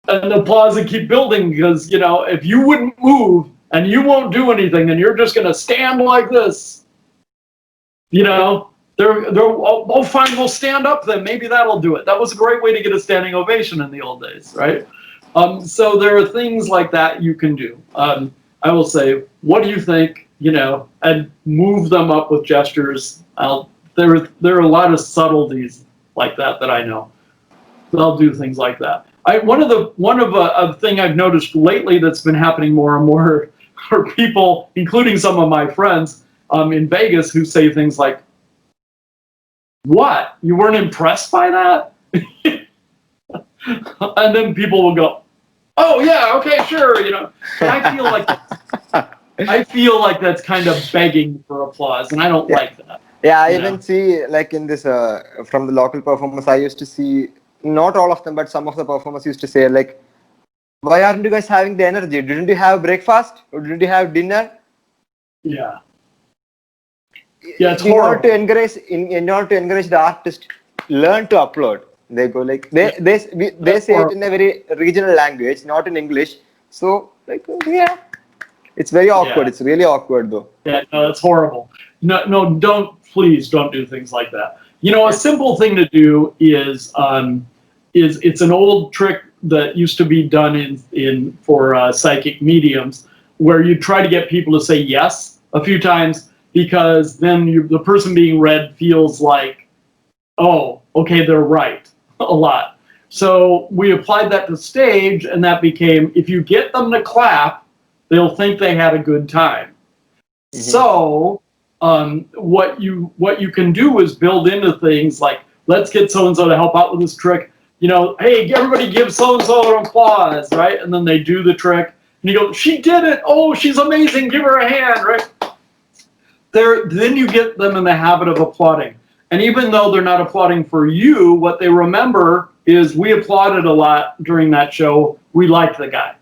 And the applause would keep building because, if you wouldn't move and you won't do anything and you're just going to stand like this, oh, fine, we'll stand up then. Maybe that'll do it. That was a great way to get a standing ovation in the old days, right? So there are things like that you can do. I will say, what do you think? And move them up with gestures. There are a lot of subtleties like that I know. I'll do things like that. One of a thing I've noticed lately that's been happening more and more are people, including some of my friends in Vegas, who say things like, "What? You weren't impressed by that?" And then people will go, "Oh yeah, okay, sure." And I feel like that's kind of begging for applause, and I don't like that. Yeah, I even see, like in this from the local performers, I used to see, not all of them, but some of the performers used to say, like, why aren't you guys having the energy? Didn't you have breakfast? Or didn't you have dinner? Yeah. Yeah, it's horrible. In order to encourage the artist, learn to upload. They go like, they say it in a very regional language, not in English. So, like, it's very awkward. It's really awkward though. Yeah, no, it's horrible. No, please don't do things like that. A simple thing to do is it's an old trick that used to be done for psychic mediums, where you try to get people to say yes a few times, because then the person being read feels like, oh, okay, they're right a lot. So we applied that to stage, and that became, if you get them to clap, they'll think they had a good time. Mm-hmm. So what you can do is build into things like, let's get so-and-so to help out with this trick. Hey, everybody give so-and-so an applause, right? And then they do the trick. And you go, she did it. Oh, she's amazing. Give her a hand, right? Then you get them in the habit of applauding. And even though they're not applauding for you, what they remember is, we applauded a lot during that show. We liked the guy.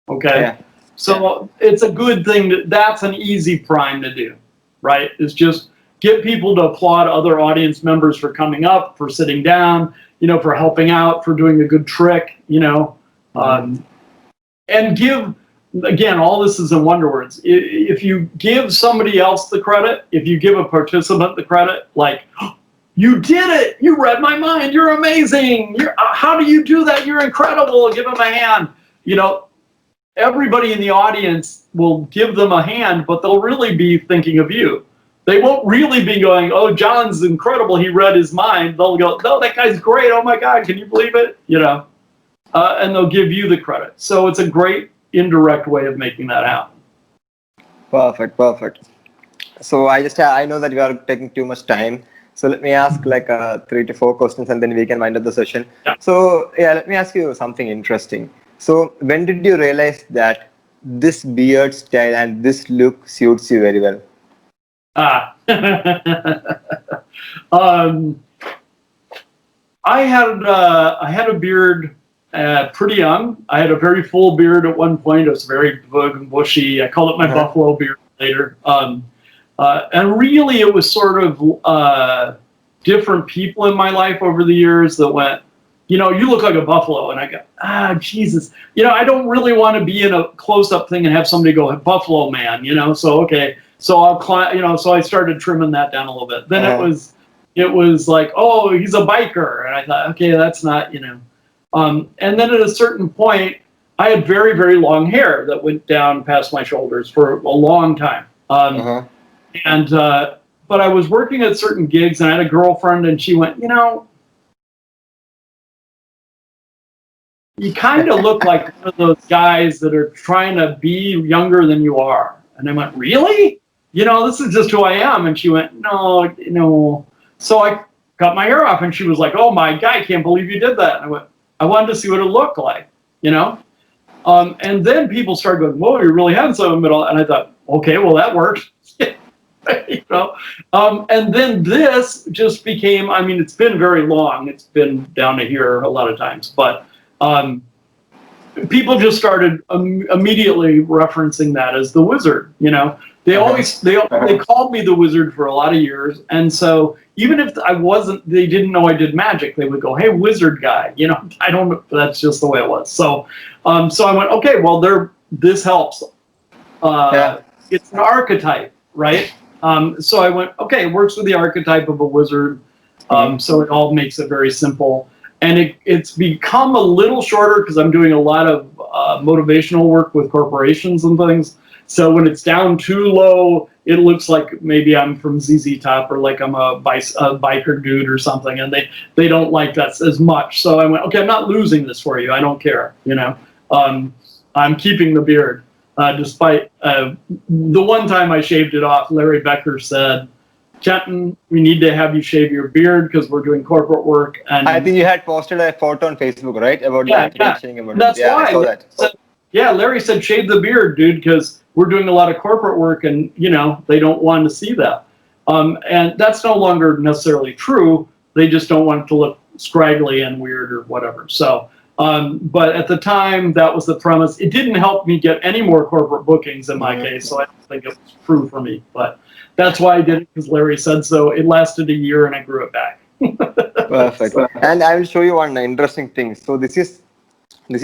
Okay? Yeah. So it's a good thing. That's an easy prime to do, right? It's just get people to applaud other audience members for coming up, for sitting down, for helping out, for doing a good trick, and give, again, all this is in wonder words. If you give somebody else the credit, if you give a participant the credit, like, oh, you did it, you read my mind, you're amazing, how do you do that, you're incredible, give them a hand. Everybody in the audience will give them a hand, but they'll really be thinking of you. They won't really be going, oh, John's incredible, he read his mind. They'll go, no, that guy's great, oh my God, can you believe it? And they'll give you the credit. So it's a great indirect way of making that happen. Perfect. So I know that we are taking too much time. So let me ask 3 to 4 questions, and then we can wind up the session. Yeah. So let me ask you something interesting. So when did you realize that this beard style and this look suits you very well? I had a beard pretty young. I had a very full beard at one point. It was very big and bushy. I called it my buffalo beard later. And really, it was sort of different people in my life over the years that went, you look like a buffalo. And I go, Jesus. I don't really want to be in a close-up thing and have somebody go, Buffalo Man, So, okay. So I'll climb, so I started trimming that down a little bit. Then it was like, oh, he's a biker. And I thought, okay, that's not, and then at a certain point, I had very, very long hair that went down past my shoulders for a long time. But I was working at certain gigs, and I had a girlfriend, and she went, you kind of look like one of those guys that are trying to be younger than you are. And I went, really? This is just who I am. And she went, no. So I cut my hair off, and she was like, oh my God, I can't believe you did that. And I went, I wanted to see what it looked like, And then people started going, whoa, you're really handsome in the middle. And I thought, okay, well, that worked. And then this just became, it's been very long. It's been down to here a lot of times. But people just started immediately referencing that as the wizard, They always they called me the wizard for a lot of years, and so even if they didn't know I did magic, they would go, "Hey, wizard guy," I don't know. That's just the way it was. So, so I went, okay, well, this helps. It's an archetype, right? So I went, okay, it works with the archetype of a wizard. So it all makes it very simple, and it's become a little shorter because I'm doing a lot of motivational work with corporations and things. So when it's down too low, it looks like maybe I'm from ZZ Top, or like I'm a biker dude or something, and they don't like that as much. So I went, okay, I'm not losing this for you. I don't care, I'm keeping the beard. Despite the one time I shaved it off, Larry Becker said, Kenton, we need to have you shave your beard because we're doing corporate work. And I think you had posted a photo on Facebook, right? About that. That's why. I saw that. Yeah, Larry said, shave the beard, dude, because we're doing a lot of corporate work, and they don't want to see that. And that's no longer necessarily true. They just don't want it to look scraggly and weird or whatever. So, but at the time, that was the premise. It didn't help me get any more corporate bookings in my case, so I don't think it was true for me. But that's why I did it, because Larry said so. It lasted a year, and I grew it back. Perfect. And I will show you one interesting thing. So this is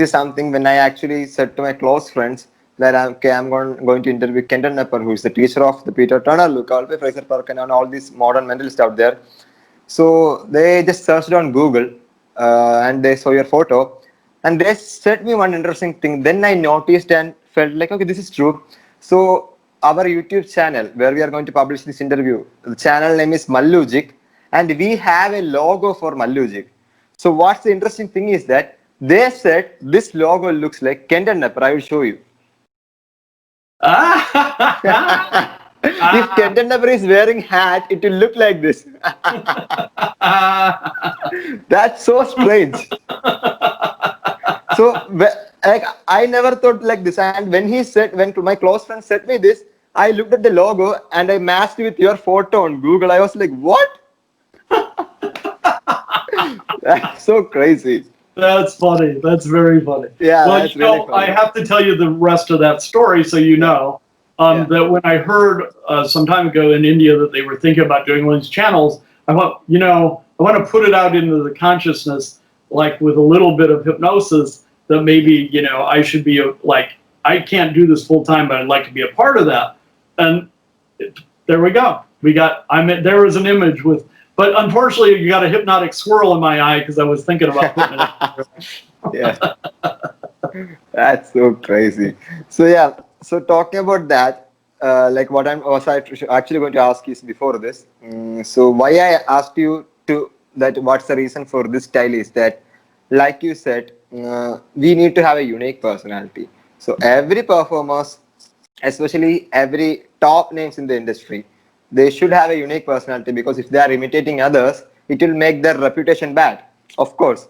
something when I actually said to my close friends that I'm going to interview Kenton Knepper, who is the teacher of the Peter Turner, Luca Volpe, Fraser Parker, and all these modern mentalists out there. So they just searched on Google and they saw your photo, and they said me one interesting thing. Then I noticed and felt like, okay, this is true. So our YouTube channel, where we are going to publish this interview, the channel name is Mallugic, and we have a logo for Mallugic. So what's the interesting thing is that they said this logo looks like Kenton Knepper. I will show you. If Kenton Knepper is wearing hat, it will look like this. That's so strange. So like, I never thought like this. And when my close friend said me this, I looked at the logo and I matched with your photo on Google. I was like, what? That's so crazy. That's funny. That's very funny. Yeah, well, that's really funny. I have to tell you the rest of that story so you know that when I heard some time ago in India that they were thinking about doing one of these channels, I thought, I want to put it out into the consciousness, like with a little bit of hypnosis, that maybe, I should be I can't do this full time, but I'd like to be a part of that. And there we go. There was an image with. But unfortunately, you got a hypnotic swirl in my eye because I was thinking about putting it. Yeah, that's so crazy. So yeah, so talking about that, like what I was actually going to ask is before this. So why I asked you what's the reason for this style is that, like you said, we need to have a unique personality. So every performers, especially every top names in the industry, they should have a unique personality, because if they are imitating others, it will make their reputation bad. Of course,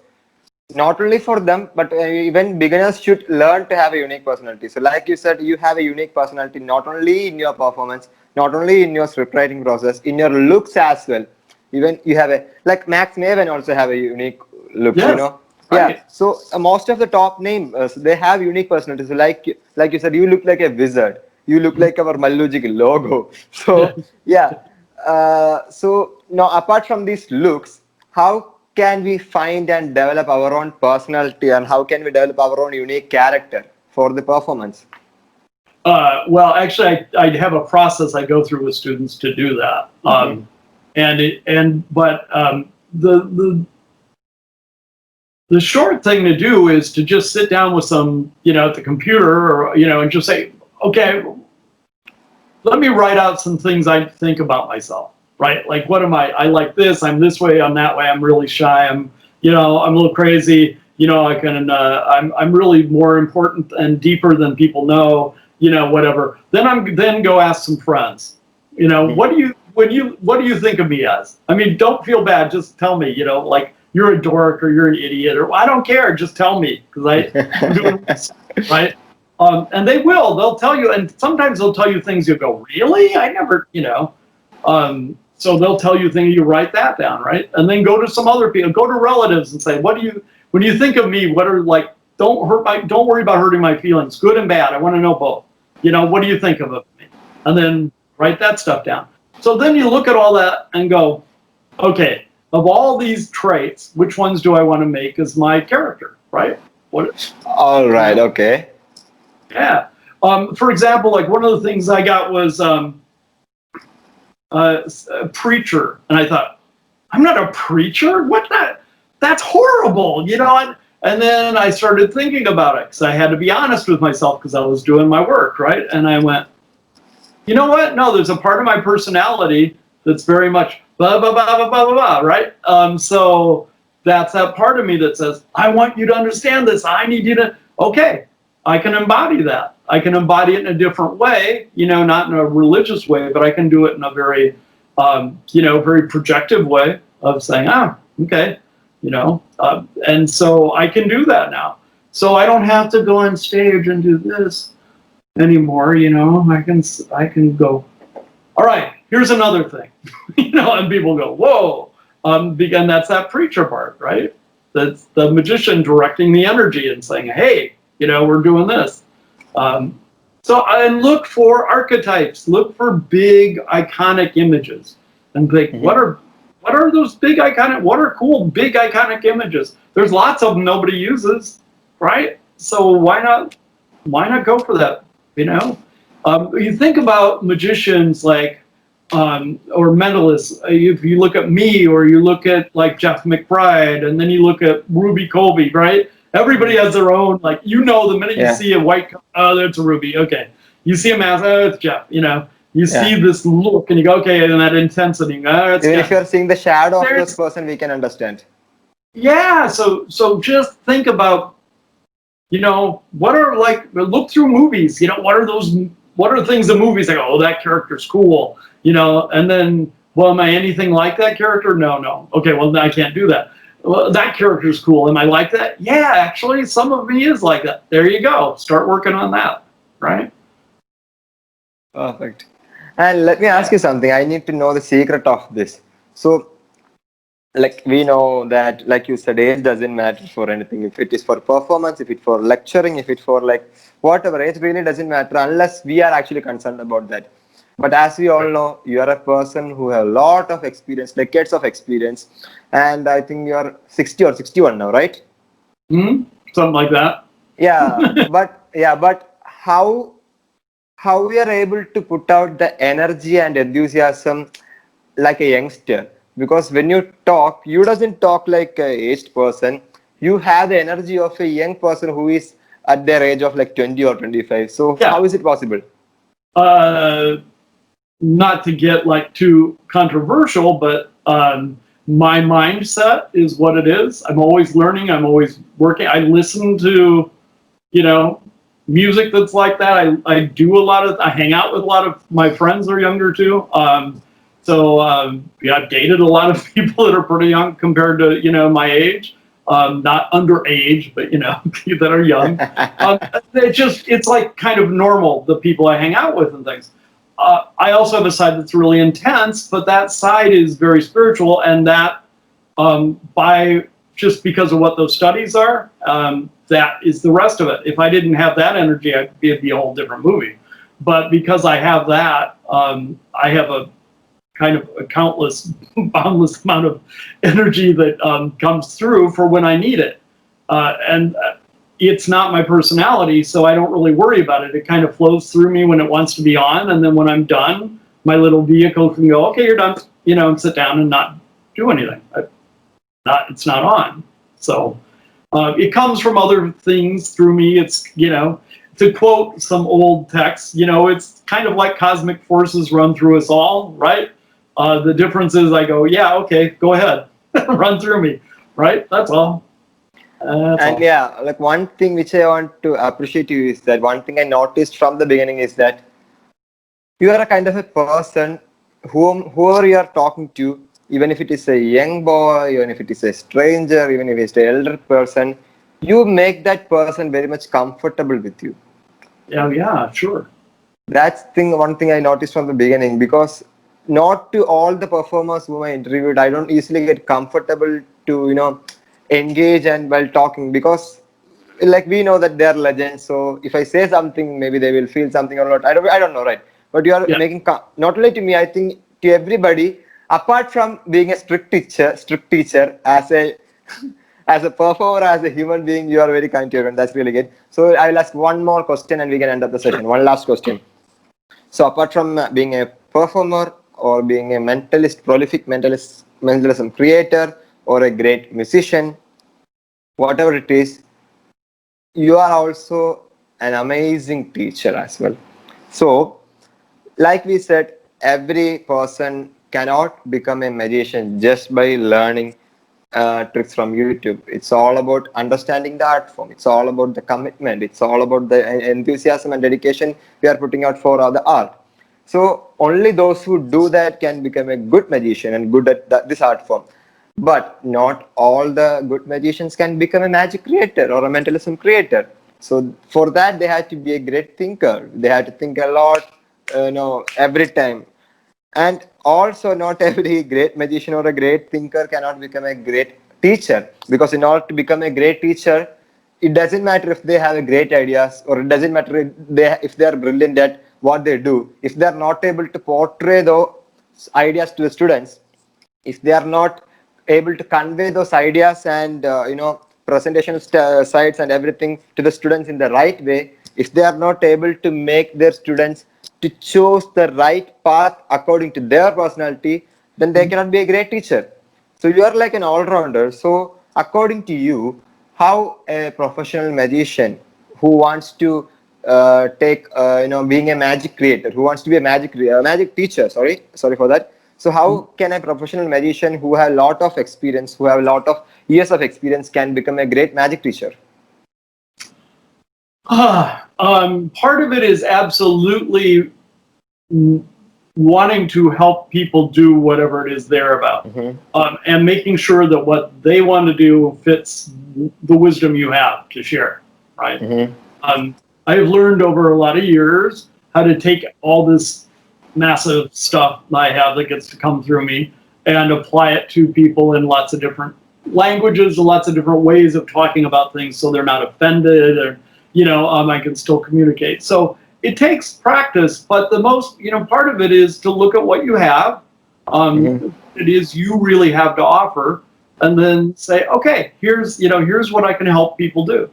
not only for them, but even beginners should learn to have a unique personality. So like you said, you have a unique personality not only in your performance, not only in your scriptwriting process, in your looks as well. Even you have like Max Maven also have a unique look, Yes. Right. Yeah, so most of the top names, they have unique personalities. So like you said, you look like a wizard. You look like our Mallugic logo. So yeah. So now, apart from these looks, how can we find and develop our own personality, and how can we develop our own unique character for the performance? Well, actually, I have a process I go through with students to do that. The short thing to do is to just sit down with some, at the computer, or and just say, okay, let me write out some things I think about myself, right? Like, what am I? I like this. I'm this way. I'm that way. I'm really shy. I'm a little crazy. I'm really more important and deeper than people know. Whatever. Then go ask some friends. What do you think of me as? I mean, don't feel bad. Just tell me. Like, you're a dork, or you're an idiot, or I don't care. Just tell me, because I'm doing this, right. And they'll tell you, and sometimes they'll tell you things you'll go, really? I never, so they'll tell you things, you write that down, right? And then go to some other people, go to relatives and say, when you think of me, what are, like, don't worry about hurting my feelings, good and bad. I want to know both. What do you think of me? And then write that stuff down. So then you look at all that and go, okay, of all these traits, which ones do I want to make as my character, right? All right, okay. Yeah. For example, like, one of the things I got was a preacher, and I thought, I'm not a preacher. That's horrible, And then I started thinking about it, because I had to be honest with myself, because I was doing my work, right? And I went, you know what? No, there's a part of my personality that's very much blah blah blah blah blah blah, right? So that's that part of me that says, I want you to understand this. I need you to. Okay. I can embody that. I can embody it in a different way, not in a religious way, but I can do it in a very, very projective way of saying, okay, and so I can do that now. So I don't have to go on stage and do this anymore, I can go, all right, here's another thing, and people go, whoa, and that's that preacher part, right? That's the magician directing the energy and saying, hey, we're doing this. So I look for archetypes, look for big iconic images, and think, what are those big iconic, what are cool big iconic images? There's lots of them nobody uses, right? So why not go for that? You think about magicians like or mentalists. If you look at me, or you look at like Jeff McBride, and then you look at Ruby Colby, right? Everybody has their own, like, the minute you see a white, oh, that's a Ruby. Okay. You see a mask, oh, it's Jeff. You see this look, and you go, okay, and that intensity. Oh, it's Even Jeff. if you're seeing the shadow of this person, we can understand. Yeah. So just think about, what are, like, look through movies. What are things in movies like, oh, that character's cool, and then, well, am I anything like that character? No. Okay, well, I can't do that. Well, that character's cool. Am I like that? Yeah, actually, some of me is like that. There you go. Start working on that, right? Perfect. And let me ask you something. I need to know the secret of this. So, like, we know that, like you said, age doesn't matter for anything. If it is for performance, if it's for lecturing, if it's for like whatever, age really doesn't matter unless we are actually concerned about that. But as we all know, you are a person who have a lot of experience, decades of experience, and I think you are 60 or 61 now, right? Something like that. But how we are able to put out the energy and enthusiasm like a youngster? Because when you talk, you doesn't talk like an aged person. You have the energy of a young person who is at their age of like 20 or 25. So how is it possible? Not to get like too controversial, but my mindset is what it is. I'm always learning. I'm always working. I listen to, music that's like that. I hang out with a lot of my friends that are younger too. I've dated a lot of people that are pretty young compared to, my age. Not underage, but, that are young. It's like kind of normal, the people I hang out with and things. I also have a side that's really intense, but that side is very spiritual, and that just because of what those studies are, that is the rest of it. If I didn't have that energy, it'd be a whole different movie. But because I have that, I have a kind of a boundless amount of energy that comes through for when I need it. And it's not my personality, so I don't really worry about it. It kind of flows through me when it wants to be on, and then when I'm done, my little vehicle can go, okay, you're done, and sit down and not do anything. It's not on. So it comes from other things through me. It's, to quote some old text, it's kind of like cosmic forces run through us all, right? The difference is I go, yeah, okay, go ahead, run through me, right? That's all. Like one thing which I want to appreciate you is that one thing I noticed from the beginning is that you are a kind of a person whoever you are talking to, even if it is a young boy, even if it is a stranger, even if it's an elder person, you make that person very much comfortable with you. Yeah, sure. That's one thing I noticed from the beginning, because not to all the performers whom I interviewed, I don't easily get comfortable to, engage and while talking, because like we know that they're legends. So if I say something, maybe they will feel something or not. I don't know, right? But you are making not only to me, I think to everybody. Apart from being a strict teacher, as a performer, as a human being, you are very kind to everyone. That's really good. So I will ask one more question and we can end up the session. One last question. So apart from being a performer or being a mentalist, prolific mentalism creator, or a great musician, whatever it is, you are also an amazing teacher as well. So, like we said, every person cannot become a magician just by learning tricks from YouTube. It's all about understanding the art form. It's all about the commitment. It's all about the enthusiasm and dedication we are putting out for the art. So only those who do that can become a good magician and good at this art form. But not all the good magicians can become a magic creator or a mentalism creator. So for that, they had to be a great thinker. They had to think a lot, every time. And also, not every great magician or a great thinker cannot become a great teacher. Because in order to become a great teacher, it doesn't matter if they have great ideas, or it doesn't matter if they are brilliant at what they do. If they are not able to portray those ideas to the students, if they are not able to convey those ideas and presentation sites and everything to the students in the right way, if they are not able to make their students to choose the right path according to their personality, then they cannot be a great teacher. So you are like an all-rounder. So according to you, how a professional magician who wants to take, being a magic creator, who wants to be a magic teacher, sorry for that. So how can a professional magician who have a lot of experience, who have a lot of years of experience, can become a great magic teacher? Part of it is absolutely wanting to help people do whatever it is they're about, and making sure that what they want to do fits the wisdom you have to share, right? I have learned over a lot of years how to take all this massive stuff I have that gets to come through me and apply it to people in lots of different languages, lots of different ways of talking about things, so they're not offended, or I can still communicate. So it takes practice, but the most, part of it is to look at what you have, it is you really have to offer, and then say, okay, here's what I can help people do.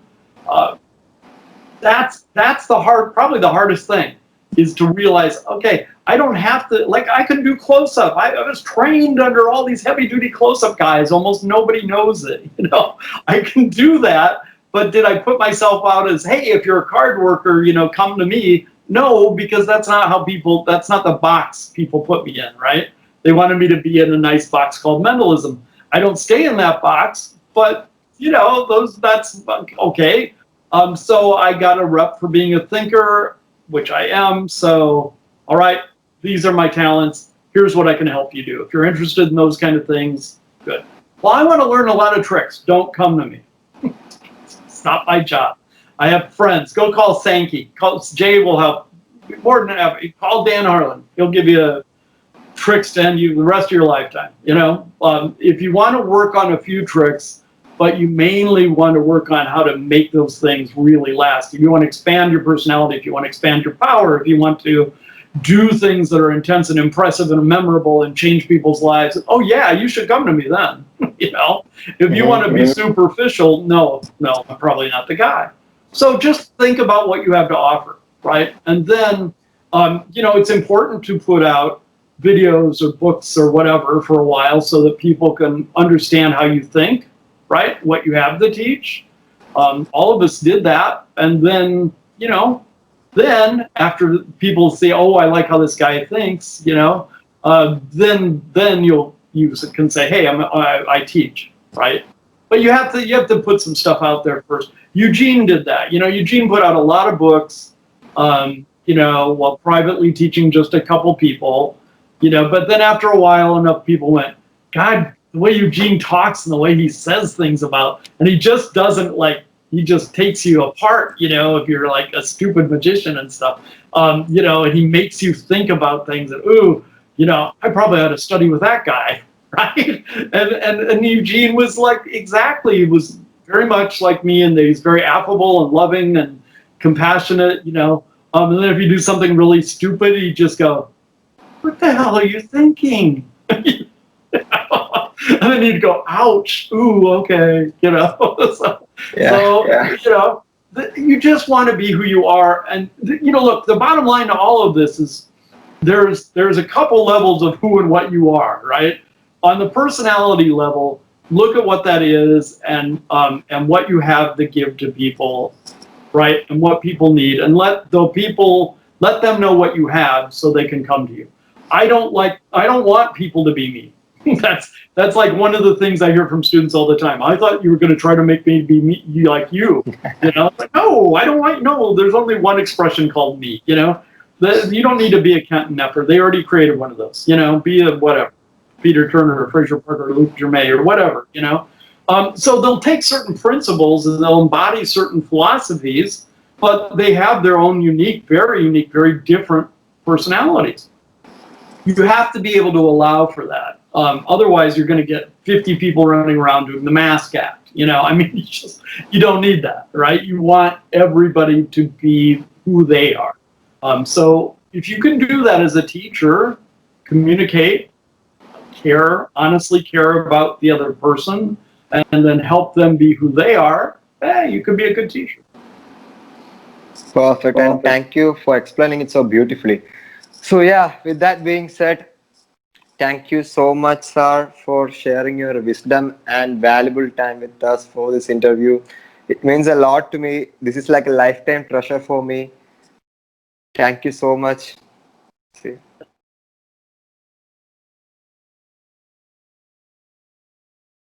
That's probably the hardest thing, is to realize, okay, I don't have to, I can do close-up. I was trained under all these heavy-duty close-up guys. Almost nobody knows it, I can do that. But did I put myself out as, hey, if you're a card worker, come to me? No, because that's not the box people put me in, right? They wanted me to be in a nice box called mentalism. I don't stay in that box, but, that's okay. So I got a rep for being a thinker, which I am. So, all right, these are my talents. Here's what I can help you do. If you're interested in those kind of things, good. Well, I want to learn a lot of tricks. Don't come to me. It's not my job. I have friends. Go call Sankey. Jay will help. More than happy. Call Dan Harlan. He'll give you tricks to end you the rest of your lifetime. If you want to work on a few tricks, but you mainly want to work on how to make those things really last. If you want to expand your personality, if you want to expand your power, if you want to do things that are intense and impressive and memorable and change people's lives, oh yeah, you should come to me then. If you want to be superficial, no, I'm probably not the guy. So just think about what you have to offer, right? And then, it's important to put out videos or books or whatever for a while so that people can understand how you think, right? What you have to teach. All of us did that. And then, then after people say, oh, I like how this guy thinks, then you can say, hey, I teach, right? But you have to put some stuff out there first. Eugene did that. Eugene put out a lot of books, while privately teaching just a couple people, but then after a while, enough people went, God, the way Eugene talks and the way he says things and he just doesn't he just takes you apart, if you're like a stupid magician and stuff, and he makes you think about things that, ooh, I probably ought to study with that guy, right? And Eugene was he was very much like me, and he's very affable and loving and compassionate, and then if you do something really stupid, he'd just go, what the hell are you thinking? And then you'd go, ouch, ooh, okay, you just want to be who you are. And, look, the bottom line to all of this is there's a couple levels of who and what you are, right? On the personality level, look at what that is and what you have to give to people, right? And what people need, and let them know what you have so they can come to you. I don't want people to be me. That's like one of the things I hear from students all the time. I thought you were going to try to make me be me, like you. No, I don't want. No, there's only one expression called me. You don't need to be a Kenton Knepper. They already created one of those. Be a whatever, Peter Turner or Fraser Parker or Luke Jermay or whatever. So they'll take certain principles and they'll embody certain philosophies, but they have their own unique, very different personalities. You have to be able to allow for that. Otherwise, you're going to get 50 people running around doing the mask act. You don't need that, right? You want everybody to be who they are. So if you can do that as a teacher, communicate, honestly care about the other person, and then help them be who they are, you can be a good teacher. Perfect, and thank you for explaining it so beautifully. So yeah, with that being said, thank you so much, sir, for sharing your wisdom and valuable time with us for this interview. It means a lot to me. This is like a lifetime treasure for me. Thank you so much. See.